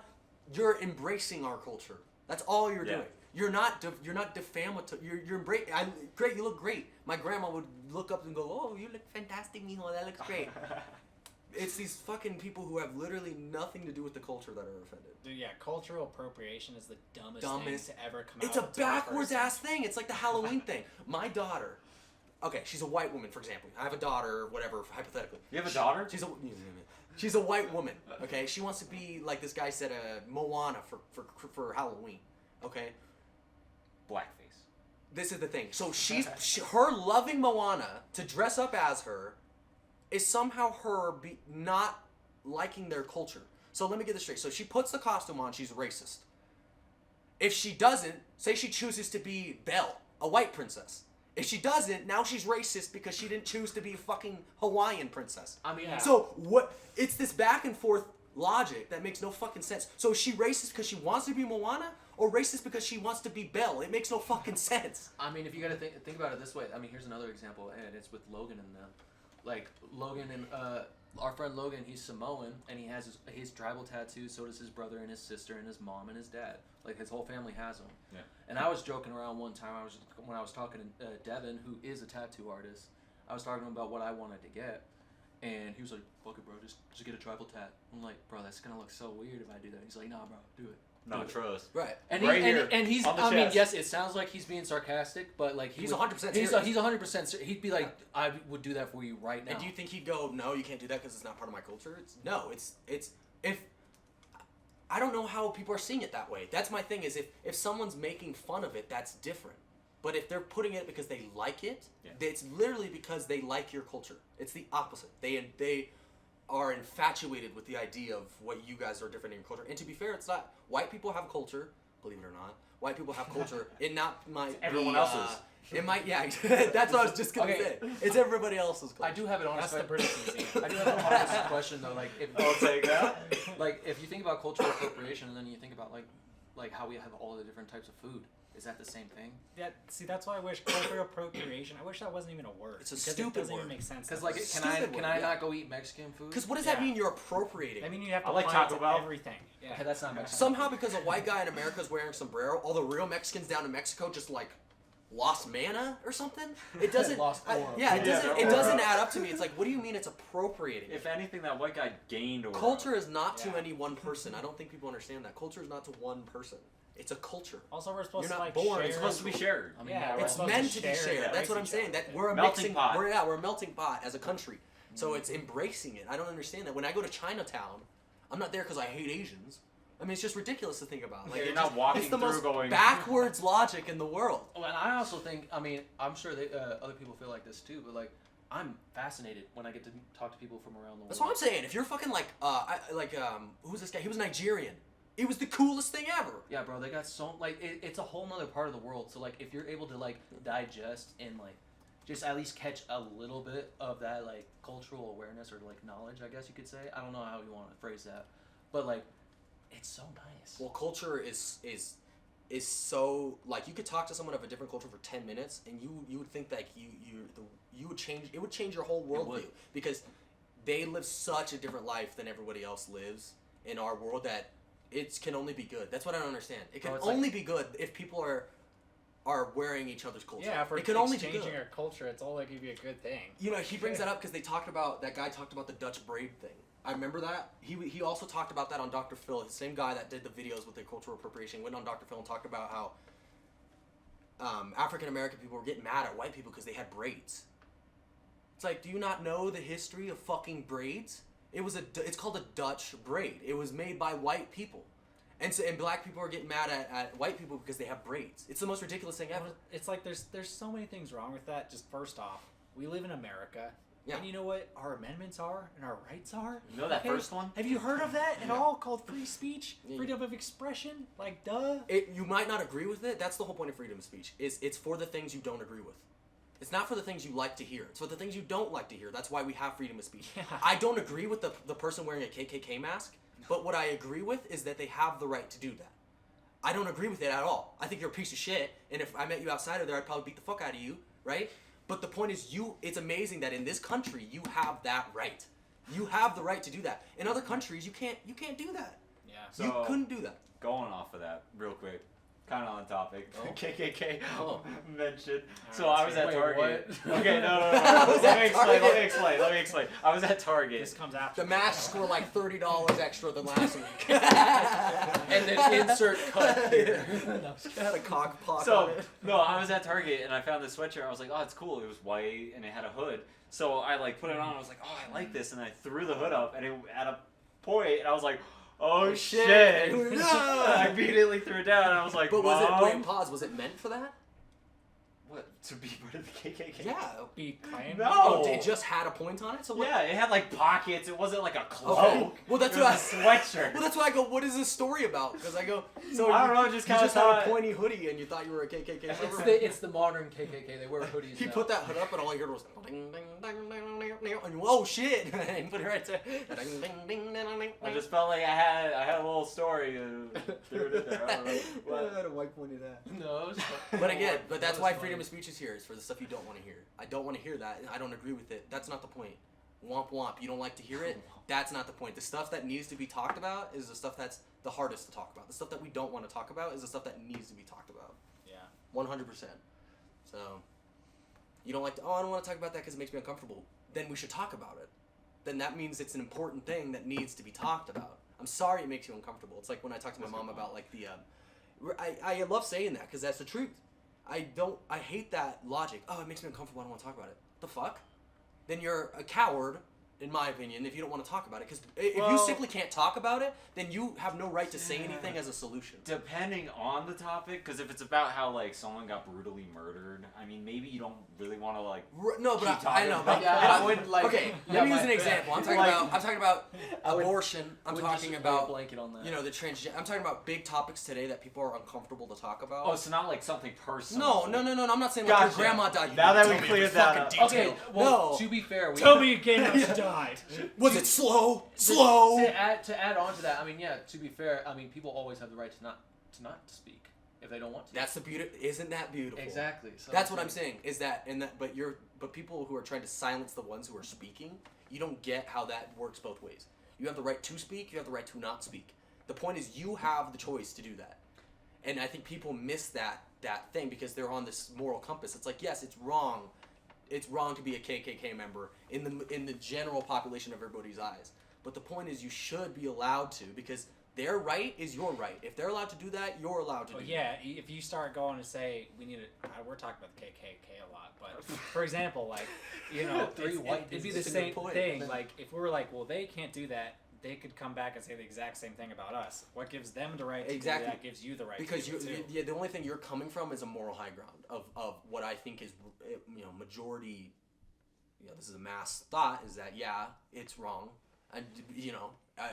B: you're embracing our culture. That's all you're
A: Yeah.
B: doing. You're not defamatory. You're embracing. Great. You look great. My grandma would look up and go, "Oh, you look fantastic, mijo. That looks great." It's these fucking people who have literally nothing to do with the culture that are offended.
D: "Dude, yeah, cultural appropriation is the dumbest
B: Dumbest.
D: thing to ever come
B: It's
D: out."
B: a
D: to a
B: backwards
D: person.
B: ass thing. It's like the Halloween thing. My daughter, okay, she's a white woman, for example. I have a daughter, or whatever, hypothetically.
A: You have a daughter?
B: She's a white woman. Okay, she wants to be like this guy said, Moana for Halloween. Okay,
A: Blackface.
B: this is the thing. So her loving Moana to dress up as her is somehow her not liking their culture. So let me get this straight. So she puts the costume on, she's racist. If she doesn't, say she chooses to be Belle, a white princess. If she doesn't, now she's racist because she didn't choose to be a fucking Hawaiian princess.
C: I mean,
D: Yeah.
B: So what? It's this back and forth logic that makes no fucking sense. So is she racist because she wants to be Moana, or racist because she wants to be Belle? It makes no fucking sense.
C: I mean, if you gotta think about it this way, I mean, here's another example, and it's with Logan and them. Like Logan and our friend Logan, he's Samoan, and he has his tribal tattoos. So does his brother and his sister and his mom and his dad. Like his whole family has them.
A: Yeah.
C: And I was joking around one time. When I was talking to Devin, who is a tattoo artist. I was talking to him about what I wanted to get, and he was like, "Fuck it, bro, just get a tribal tat." I'm like, "Bro, that's gonna look so weird if I do that." He's like, "Nah, bro, do it."
A: No trust.
B: Right.
C: And
A: Right
C: he,
A: here,
C: and he's
A: on the
C: I mean,
A: chest.
C: yes, it sounds like he's being sarcastic, but like
B: He's
C: would-
B: 100%
C: He's
B: serious.
C: 100%. He'd be like, "I would do that for you right now."
B: And do you think he'd go, "No, you can't do that because it's not part of my culture"? It's if I don't know how people are seeing it that way. That's my thing. Is if someone's making fun of it, that's different. But if they're putting it because they like it,
A: Yeah.
B: it's literally because they like your culture. It's the opposite. They are infatuated with the idea of what you guys are different in your culture. And to be fair, it's not. White people have a culture. believe it or not. White people have culture. It not might
A: everyone
B: be,
A: else's.
B: It might, yeah. That's what I was just gonna
C: Okay.
B: say. It's everybody else's culture.
C: I do have an honest.
D: That's the British Museum.
C: I do have an honest question though. Like, if
A: I'll take that.
C: like if you think about cultural appropriation, and then you think about like how we have all the different types of food, is that the same thing?
D: Yeah, see, that's why I wish cultural appropriation. I wish that wasn't even a word.
B: It's a
D: because
B: stupid
D: it doesn't
B: word.
D: even make sense.
C: Because like,
B: It's a
C: can I
B: stupid
C: can
B: word,
C: I
B: yeah.
C: not go eat Mexican food?
B: Because what does that
D: Yeah.
B: mean? You're appropriating.
D: I mean, you have to
A: I like
D: apply it
A: Taco
D: to
A: Bell.
D: everything. Yeah.
C: Okay, that's not Mexican.
B: Somehow, because a white guy in America is wearing a sombrero, all the real Mexicans down in Mexico just like lost mana or something. It doesn't.
C: Lost aura.
B: Yeah, it
A: Yeah,
B: doesn't.
A: their
B: It doesn't
A: aura.
B: add up to me. It's like, what do you mean it's appropriating?
A: If anything, that white guy gained or
B: Culture is not to
D: Yeah.
B: any one person. I don't think people understand that. Culture is not to one person. It's a culture.
D: Also, we're supposed
B: You're
D: to
B: not
D: like
B: born,
D: share.
A: It's supposed to be shared.
C: I mean,
D: Yeah,
C: yeah,
D: we're
C: right.
B: It's
D: supposed
B: meant to be
D: share
B: shared.
D: it.
B: That's what I'm
D: Embrace
B: saying.
D: each
B: That
D: other.
B: we're a
A: Melting
B: mixing.
A: pot.
B: We're a melting pot as a country. So it's embracing it. I don't understand that. When I go to Chinatown, I'm not there because I hate Asians. I mean, it's just ridiculous to think about. Like,
A: You're
B: it
A: not
B: just-
A: walking
B: it's the
A: through
B: most
A: going-
B: backwards logic in the world.
C: Oh, and I also think, I mean, I'm sure they, other people feel like this too, but like, I'm fascinated when I get to talk to people from around the world.
B: That's what I'm saying. If you're fucking like, who's this guy? He was Nigerian. It was the coolest thing ever.
C: Yeah, bro, they got so, like, it's a whole nother part of the world. So, like, if you're able to, like, digest and, like, just at least catch a little bit of that, like, cultural awareness or, like, knowledge, I guess you could say. I don't know how you want to phrase that. But, like, it's so nice.
B: Well, culture is so like you could talk to someone of a different culture for 10 minutes and you would think that you would change it would change your whole
C: would.
B: worldview because they live such a different life than everybody else lives in our world that it can only be good. That's what I don't understand. It can
C: Bro, it's
B: only be good if people are wearing each other's culture.
D: Yeah, for
B: it can only be
D: exchanging
B: good.
D: our culture, it's all like give you a good thing.
B: You know, he brings that up because they talked about that guy talked about the Dutch braid thing. I remember that. He also talked about that on Dr. Phil. The same guy that did the videos with the cultural appropriation went on Dr. Phil and talked about how African American people were getting mad at white people because they had braids. It's like, do you not know the history of fucking braids? It's called a Dutch braid. It was made by white people. And black people are getting mad at white people because they have braids. It's the most ridiculous thing ever.
D: It's like there's so many things wrong with that. Just first off, we live in America.
B: Yeah.
D: And you know what our amendments are and our rights are?
A: You know that first one?
D: Have you heard of that at
B: Yeah.
D: all? Called free speech?
B: Yeah.
D: Freedom of expression? Like, duh.
B: You might not agree with it. That's the whole point of freedom of speech. It's for the things you don't agree with. It's not for the things you like to hear. It's for the things you don't like to hear. That's why we have freedom of speech.
D: Yeah.
B: I don't agree with the person wearing a KKK mask, but what I agree with is that they have the right to do that. I don't agree with it at all. I think you're a piece of shit, and if I met you outside of there, I'd probably beat the fuck out of you, right? But the point is, it's amazing that in this country, you have that right. You have the right to do that. In other countries, you can't do that.
D: Yeah.
B: You
A: So-
B: couldn't do that.
A: Going off of that real quick, kind of on topic.
B: Oh.
A: KKK
B: Oh.
A: mentioned. So
D: Alright,
A: I was at
C: wait,
A: Target.
C: what?
A: Okay, no.
B: I was
A: Let
B: at
A: me explain.
B: Target.
A: Let me explain. I was at Target.
D: This comes after.
B: The masks were like $30 extra than last week.
C: And then insert cut here.
B: It had a cock pock on
A: So
B: it.
A: no, I was at Target and I found this sweatshirt. I was like, oh, it's cool. It was white and it had a hood. So I like put it on. I was like, oh, I like this, and I threw the hood up, and it at a point, and I was like, oh shit!
B: No!
A: I immediately threw it down. And I was like,
B: But was
A: Mom?
B: it, wait, pause, was it meant for that?
A: What, to be part of the KKK?
B: Yeah.
D: Be claimed.
A: No.
B: Oh, it just had a point on it? So what?
A: Yeah, it had like pockets. It wasn't like a cloak.
B: Okay. Well, that's
A: it
B: what
A: was a sweatshirt.
B: Well, that's why I go, what is this story about? Because I go, so
A: I
B: you,
A: don't know, just
B: you
A: kinda
B: just had
A: thought-
B: a pointy hoodie and you thought you were a KKK member?
C: It's the modern KKK. They wear hoodies
B: He
C: now.
B: put that hood up and all you heard was ding, ding, ding, ding, ding, ding, and you, oh shit! And he put it right there. Ding, ding, ding, ding, ding,
A: I
B: ding.
A: just felt like I had a little story and threw it in there. I don't know. What?
B: I had a white pointy hat.
C: No, it's fine.
B: But again, but that's
C: That
B: why
C: was
B: freedom
C: funny.
B: of speech is here, is for the stuff you don't want to hear. I don't want to hear that. I don't agree with it. That's not the point. Womp womp. You don't like to hear it. That's not the point. The stuff that needs to be talked about is the stuff that's the hardest to talk about. The stuff that we don't want to talk about is the stuff that needs to be talked about.
D: Yeah.
B: 100%. So, you don't like to, oh, I don't want to talk about that because it makes me uncomfortable. Then we should talk about it. Then that means it's an important thing that needs to be talked about. I'm sorry it makes you uncomfortable. It's like when I talk to my mom about like the, I love saying that because that's the truth. I hate that logic. Oh, it makes me uncomfortable. I don't want to talk about it. The fuck? Then you're a coward in my opinion, if you don't want to talk about it. Because if you
A: Well-
B: simply can't talk about it, then you have no right to say anything as a solution.
A: Depending on the topic, because if it's about how like someone got brutally murdered, I mean, maybe you don't really want to like.
B: No, but
A: Keep
B: I know.
A: talking
B: But,
A: about
C: Yeah,
B: but
C: I wouldn't like.
B: okay,
C: yeah,
B: let me use
C: my-
B: an example. I'm talking
A: Like-
B: about. I'm talking about
C: I would-
B: abortion. I'm
C: would
B: talking
C: just
B: about
C: blanket on that.
B: the transgender. I'm talking about big topics today that people are uncomfortable to talk about.
A: Oh, so not like something personal.
B: No. I'm not saying like
A: Gotcha.
B: your grandma died. You
A: Now
B: didn't
A: that we
B: tell me
A: cleared
B: every
A: that
B: fucking
A: up.
B: detail.
C: Okay, well,
B: no.
C: to be fair, we
D: Tell me your gay nuts died.
B: Was it slow? Slow.
C: To add on to that, I mean, yeah. To be fair, I mean, people always have the right to not speak if they don't want to.
B: That's the beauty. Isn't that beautiful?
C: exactly. So
B: That's what I'm saying. Is that but people who are trying to silence the ones who are speaking, you don't get how that works both ways. You have the right to speak. You have the right to not speak. The point is, you have the choice to do that. And I think people miss that thing because they're on this moral compass. It's like, yes, it's wrong. It's wrong to be a KKK member in the general population of everybody's eyes. But the point is, you should be allowed to, because their right is your right. If they're allowed to do that, you're allowed to
D: Well,
B: do
D: yeah, if you start going and say we need to, we're talking about the KKK a lot, but for example, like
C: Three white
D: it'd be
C: dudes.
D: the
B: That's a good
D: same
B: point.
D: thing. Like if we were like, well, they can't do that, they could come back and say the exact same thing about us. What gives them the right to
B: Exactly.
D: do that gives you the right
B: because
D: to do it too.
B: the only thing you're coming from is a moral high ground of what I think is majority. This is a mass thought, is that it's wrong, and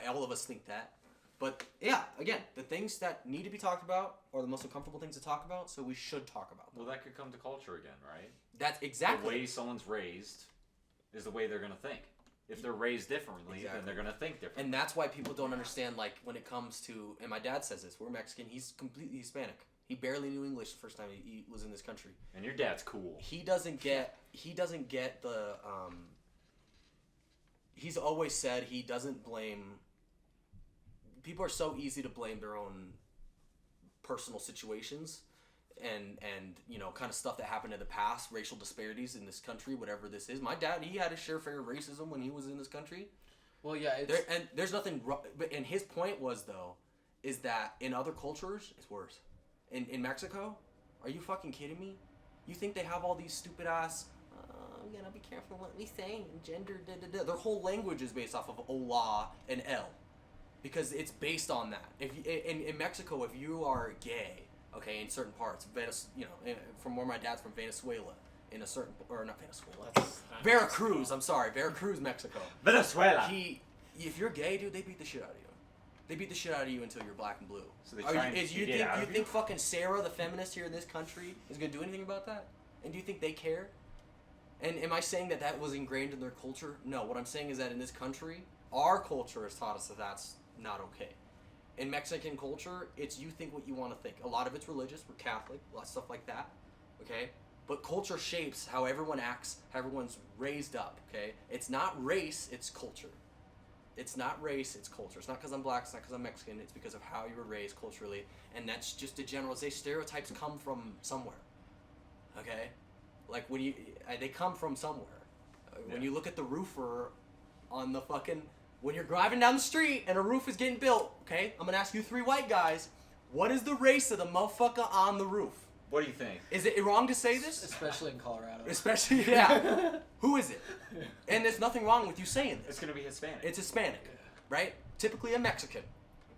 B: all of us think that. But yeah, again, the things that need to be talked about are the most uncomfortable things to talk about, so we should talk about them.
A: Well, that could come to culture again, right?
B: That's
A: The
B: exactly.
A: way someone's raised is the way they're gonna think. If they're raised differently,
B: Exactly.
A: then they're gonna think differently.
B: And that's why people don't understand, like, when it comes to, and my dad says this, we're Mexican, he's completely Hispanic. He barely knew English the first time he was in this country.
A: And your dad's cool.
B: He doesn't get the, he's always said he doesn't blame, people are so easy to blame their own personal situations and kind of stuff that happened in the past, racial disparities in this country, whatever this is. My dad, he had his share fair of racism when he was in this country.
C: Well, yeah. It's,
B: And there's nothing wrong, and his point was, though, is that in other cultures, it's worse. In Mexico, are you fucking kidding me? You think they have all these stupid ass, we gotta be careful what we say, and gender, da-da-da. Their whole language is based off of Ola and El. Because it's based on that. If you, in Mexico, if you are gay, okay, in certain parts, from where my dad's from, Venezuela, in a certain, or not Venezuela, Veracruz, I'm sorry, Veracruz, Mexico.
A: Venezuela.
B: If you're gay, dude, they beat the shit out of you. They beat the shit out of you until you're black and blue.
A: So they try and
B: you
A: get out of you?
B: think fucking Sarah, the feminist here in this country, is gonna do anything about that? And do you think they care? And am I saying that was ingrained in their culture? No. What I'm saying is that in this country, our culture has taught us that that's not okay. In Mexican culture, it's you think what you want to think. A lot of it's religious. We're Catholic, a lot of stuff like that. Okay? But culture shapes how everyone acts, how everyone's raised up. Okay? It's not race, it's culture. It's not race, it's culture. It's not because I'm black, it's not because I'm Mexican, it's because of how you were raised culturally. And that's just a generalization. Stereotypes come from somewhere. Okay? Like when they come from somewhere. When
A: Yeah.
B: you look at the roofer on the fucking, when you're driving down the street and a roof is getting built, okay? I'm gonna ask you three white guys, what is the race of the motherfucker on the roof?
A: What do you think?
B: Is it wrong to say this?
C: especially in Colorado.
B: Especially, yeah. Who is it? And there's nothing wrong with you saying this.
A: It's gonna be Hispanic.
B: It's Hispanic, right? Typically a Mexican,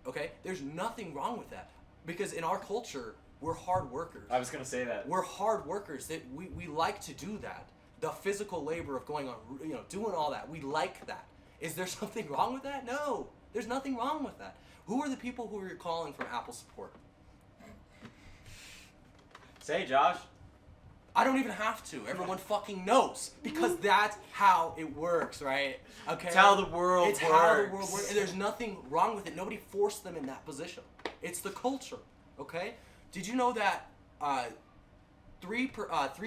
B: okay? There's nothing wrong with that. Because in our culture, we're hard workers.
A: I was gonna say that.
B: We're hard workers. That we like to do that. The physical labor of going on, doing all that. We like that. Is there something wrong with that? No. There's nothing wrong with that. Who are the people who you're calling from Apple support?
A: Say, Josh.
B: I don't even have to. Everyone fucking knows. Because that's how it works, right? Okay?
A: It's how the world
B: It's
A: works.
B: how the world works. And there's nothing wrong with it. Nobody forced them in that position. It's the culture, okay? Did you know that three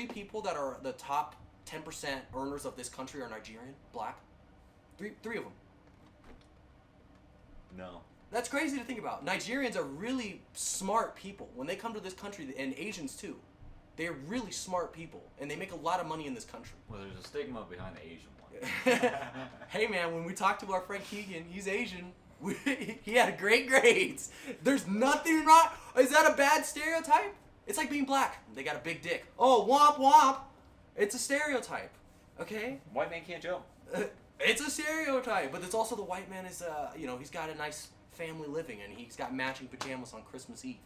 B: people that are the top 10% earners of this country are Nigerian, black? Three of them.
A: No.
B: That's crazy to think about. Nigerians are really smart people. When they come to this country, and Asians too, they're really smart people, and they make a lot of money in this country.
A: Well, there's a stigma behind the Asian one.
B: Hey man, when we talked to our friend Keegan, he's Asian. He had great grades. There's nothing wrong. Is that a bad stereotype? It's like being black. They got a big dick. Oh, womp womp. It's a stereotype. Okay?
A: White man can't jump.
B: It's a stereotype, but it's also the white man is, he's got a nice family living and he's got matching pajamas on Christmas Eve.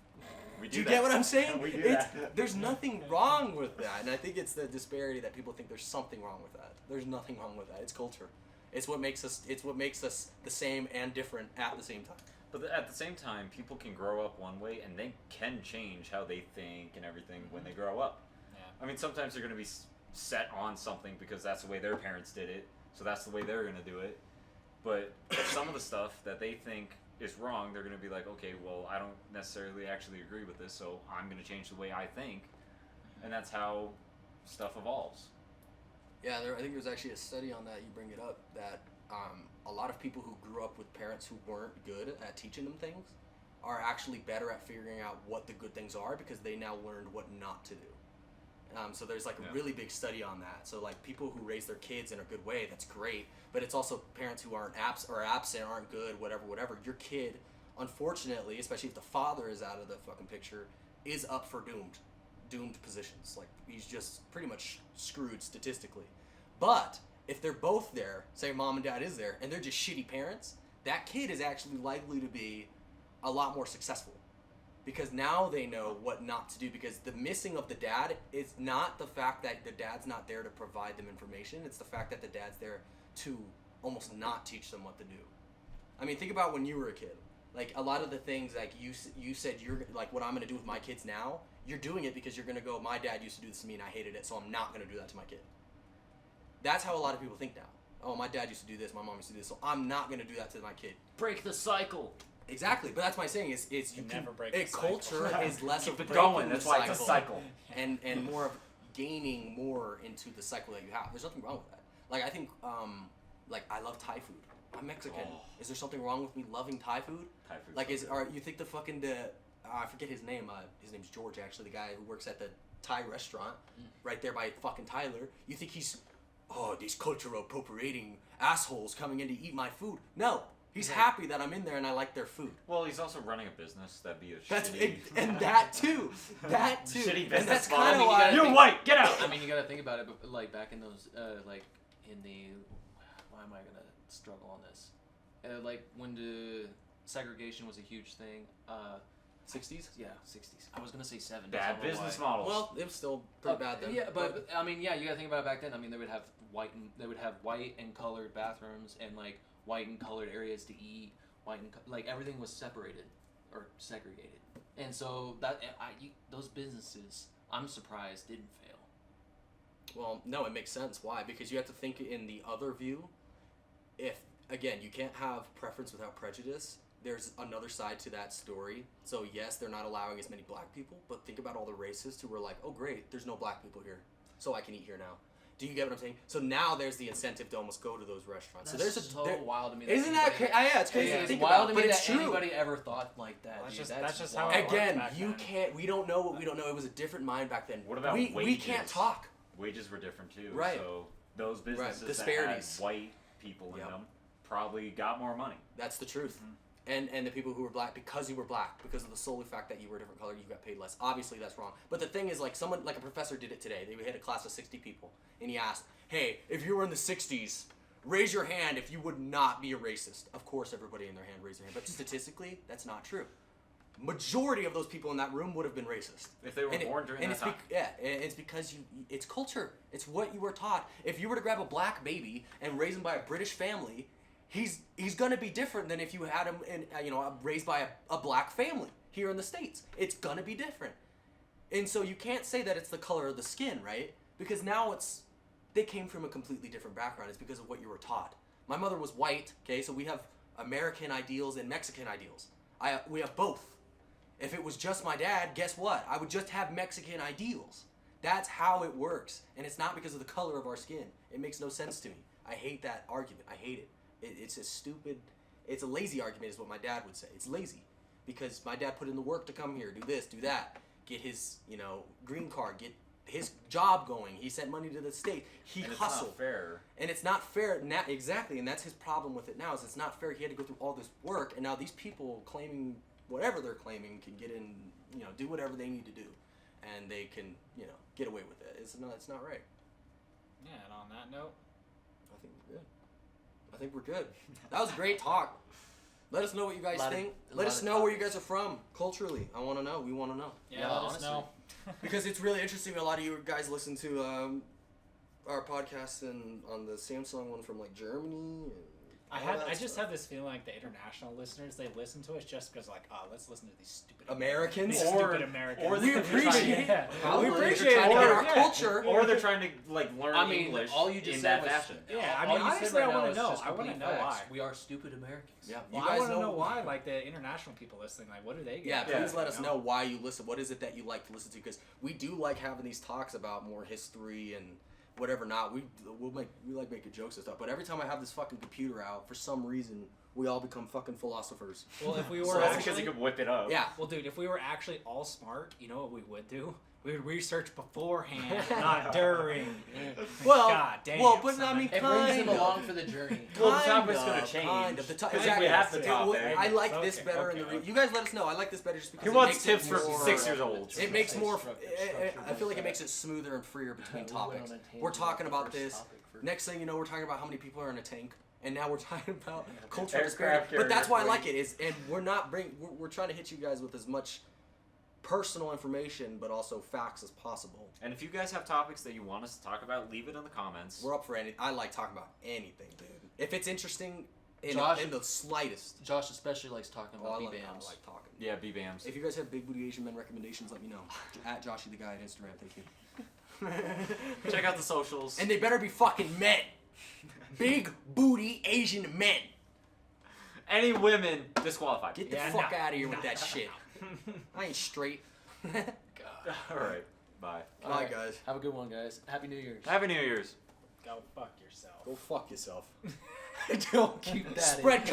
A: We
B: Do you
A: that.
B: get what I'm saying?
A: We do
B: It's,
A: that.
B: there's nothing wrong with that, and I think it's the disparity that people think there's something wrong with that. There's nothing wrong with that. It's culture. It's what makes us. It's what makes us the same and different at the same time.
A: But at the same time, people can grow up one way and they can change how they think and everything when they grow up.
D: Yeah.
A: I mean, sometimes they're going to be set on something because that's the way their parents did it, so that's the way they're going to do it. But some of the stuff that they think is wrong, they're going to be like, okay, well, I don't necessarily actually agree with this, so I'm going to change the way I think. And that's how stuff evolves.
B: Yeah, I think there's actually a study on that. You bring it up that a lot of people who grew up with parents who weren't good at teaching them things are actually better at figuring out what the good things are because they now learned what not to do. So there's like a really big study on that. So like people who raise their kids in a good way, that's great. But it's also parents who aren't absent, aren't good, whatever. Your kid, unfortunately, especially if the father is out of the fucking picture, is up for doomed positions. Like he's just pretty much screwed statistically. But if they're both there, say mom and dad is there, and they're just shitty parents, that kid is actually likely to be a lot more successful. Because now they know what not to do. Because the missing of the dad is not the fact that the dad's not there to provide them information. It's the fact that the dad's there to almost not teach them what to do. I mean, think about when you were a kid. Like, a lot of the things, like, you said you're, like, what I'm going to do with my kids now, you're doing it because you're going to go, my dad used to do this to me and I hated it, so I'm not going to do that to my kid. That's how a lot of people think now. Oh, my dad used to do this, my mom used to do this, so I'm not going to do that to my kid.
C: Break the cycle.
B: Exactly, but that's my saying is you
D: never
B: can
D: break the cycle.
B: culture is less
A: Keep
B: of
A: it
B: breaking
A: going.
B: the
A: That's why it's a cycle.
B: and more of gaining more into the cycle that you have. There's nothing wrong with that. Like I think like I love Thai food. I'm Mexican.
A: Oh.
B: Is there something wrong with me loving Thai food?
A: Thai food's
B: Like
A: so good.
B: you think the fucking I forget his name. His name's George actually, the guy who works at the Thai restaurant right there by fucking Tyler. You think he's these cultural appropriating assholes coming in to eat my food? No. He's happy that I'm in there and I like their food.
A: Well, he's also running a business. That'd be a
B: That's
A: shitty...
B: and that too. That too.
A: Shitty
B: And
A: business
B: that's
A: model.
B: kind of
C: I mean, you
B: why.
C: gotta
A: You're
C: think-
A: white! Get out!
C: I mean, you gotta think about it, but like back in those, like in the, why am I gonna struggle on this? Like when the segregation was a huge thing.
B: 60s?
C: Yeah, 60s. I was gonna say 70s.
A: Bad
C: I don't know
A: business
C: why.
A: models.
B: Well, it was still pretty bad then.
C: Yeah, but I mean, yeah, you gotta think about it back then. I mean, they would have white and colored bathrooms and like white and colored areas to eat. Like everything was separated or segregated, and so those businesses, I'm surprised, didn't fail.
B: Well, no, it makes sense. Why? Because you have to think in the other view. If, again, you can't have preference without prejudice, there's another side to that story. So, yes, they're not allowing as many black people, but think about all the racists who were like, oh, great, there's no black people here, so I can eat here now. Do you get what I'm saying? So now there's the incentive to almost go to those restaurants.
C: That's
B: so there's
C: so wild to me.
B: Isn't that crazy? Yeah, it's crazy
C: Yeah,
B: to
C: it's
B: think
C: wild
B: about,
C: to
B: but
C: me
B: it's
C: that
B: true.
C: anybody ever thought like that.
D: Well,
C: dude.
D: that's just how
C: wild.
D: it worked
B: Again,
D: back
B: you
D: then.
B: can't. We don't know what we don't know. It was a different mind back then.
A: What about
B: we
A: wages?
B: can't talk.
A: Wages were different too.
B: Right.
A: So those businesses that
B: Disparities.
A: had white people in
B: Yep.
A: them probably got more money.
B: That's the truth. And the people who were black, because you were black, because of the solely fact that you were a different color, you got paid less. Obviously, that's wrong. But the thing is, like someone, like a professor did it today. They had a class of 60 people, and he asked, "Hey, if you were in the 60s, raise your hand if you would not be a racist." Of course, everybody in their hand raised their hand, but statistically, that's not true. Majority of those people in that room would have been racist.
A: If they were born during that
B: it's
A: time.
B: and it's because it's culture. It's what you were taught. If you were to grab a black baby and raise him by a British family, he's gonna be different than if you had him in raised by a black family here in the States. It's gonna be different, and so you can't say that it's the color of the skin, right? Because now they came from a completely different background. It's because of what you were taught. My mother was white, okay, so we have American ideals and Mexican ideals. We have both. If it was just my dad, guess what? I would just have Mexican ideals. That's how it works, and it's not because of the color of our skin. It makes no sense to me. I hate that argument. I hate it. It's a stupid, it's a lazy argument is what my dad would say. It's lazy because my dad put in the work to come here, do this, do that, get his, green card, get his job going. He sent money to the state. He
A: And it's
B: hustled.
A: not fair.
B: And it's not fair now, exactly, and that's his problem with it now, is it's not fair. He had to go through all this work, and now these people claiming whatever they're claiming can get in, do whatever they need to do, and they can, get away with it. It's not right.
D: Yeah, and on that note,
B: I think we're good. I think we're good. That was a great talk. Let us know what you guys think.
C: a
B: Let
C: lot
B: us
C: of
B: know where you
C: topics.
B: guys are from culturally. I want to know. We want to know.
D: Yeah,
C: Yeah,
D: let us
C: honestly.
D: know.
B: Because it's really interesting. A lot of you guys listen to our podcast and on the Samsung one from like Germany. And all that
D: I just
B: stuff.
D: have this feeling like the international listeners, they listen to us just because, like, oh, let's listen to these stupid
B: Americans?
D: these
A: Or-
D: stupid Americans.
A: or
B: we
A: they're
B: appreciate.
D: Yeah.
B: Probably.
D: We
B: They're
D: appreciate
B: trying to
D: it.
B: get our
D: Yeah.
B: culture.
A: Or they're trying to like learn
C: I mean,
A: English
C: all you just
A: in
C: said
A: that
C: was,
A: fashion.
D: Yeah, I
C: all
D: mean,
C: you said
D: honestly,
C: right
D: I
C: now
D: wanna
C: is
D: know.
C: just
D: I wanna
C: complete
D: know
C: facts.
D: why.
C: We are stupid Americans.
B: Yeah,
D: Well,
B: you guys
D: I want to know why, like, the international people listening, like, what do they get?
B: Yeah,
D: out of
B: please
D: it,
B: let
D: you
B: us know why you listen. What is it that you like to listen to? Because we do like having these talks about more history and whatever not. We like making jokes and stuff. But every time I have this fucking computer out, for some reason, we all become fucking philosophers.
D: Well, if we
B: So
D: were
A: So that's because
D: actually,
A: you can whip it up.
B: Yeah.
D: well, dude, if we were actually all smart, you know what we would do? We would research beforehand, not during.
B: Well,
D: God damn,
B: well, but I
D: son.
B: mean,
C: It
B: kind
C: brings them
B: of.
C: along for the journey.
A: Well, the
B: Kind
A: topic's
B: of,
A: gonna change.
B: Kind of.
A: Because
B: Exactly.
A: we have the
B: It
A: topic.
B: would- I like this
D: Okay,
B: better.
D: okay.
B: You guys let us know. I like this better just because
A: He
B: it
A: wants
B: makes
A: tips
B: it
A: for
B: more,
A: 6 years old.
B: It makes more.
C: Structure
B: I feel like it
C: better.
B: makes it smoother and freer between
C: We went
B: topics.
C: on a tangent
B: We're talking
C: with the
B: about
C: first
B: this.
C: topic for-
B: Next thing you know, we're talking about how many people are in a tank, and now we're talking about cultural
A: Aircraft
B: disparity. But that's why I
A: carrier
B: like it. Is and we're not we're trying to hit you guys with as much personal information, but also facts as possible.
A: And if you guys have topics that you want us to talk about, leave it in the comments.
B: We're up for any. I like talking about anything, dude. If it's interesting, in
C: Josh-
B: the slightest.
C: Josh especially likes talking
B: Oh,
C: about
B: I
C: B-Bams.
B: like talking.
A: Yeah, B-Bams.
B: If you guys have big booty Asian men recommendations, let me know. At Joshy the Guy on Instagram. Thank you.
A: Check out the socials.
B: And they better be fucking men. Big booty Asian men.
A: Any women disqualified.
B: Get the
D: Yeah,
B: fuck
D: no,
B: out of here
D: no,
B: with that
D: no,
B: shit. I ain't straight.
A: All right. Bye.
B: Bye,
C: Alright,
B: guys.
C: Have a good one, guys. Happy New Year's.
A: Happy New Year's.
D: Go fuck yourself.
B: Go fuck yourself.
C: Don't keep that in.
B: Spread kindness.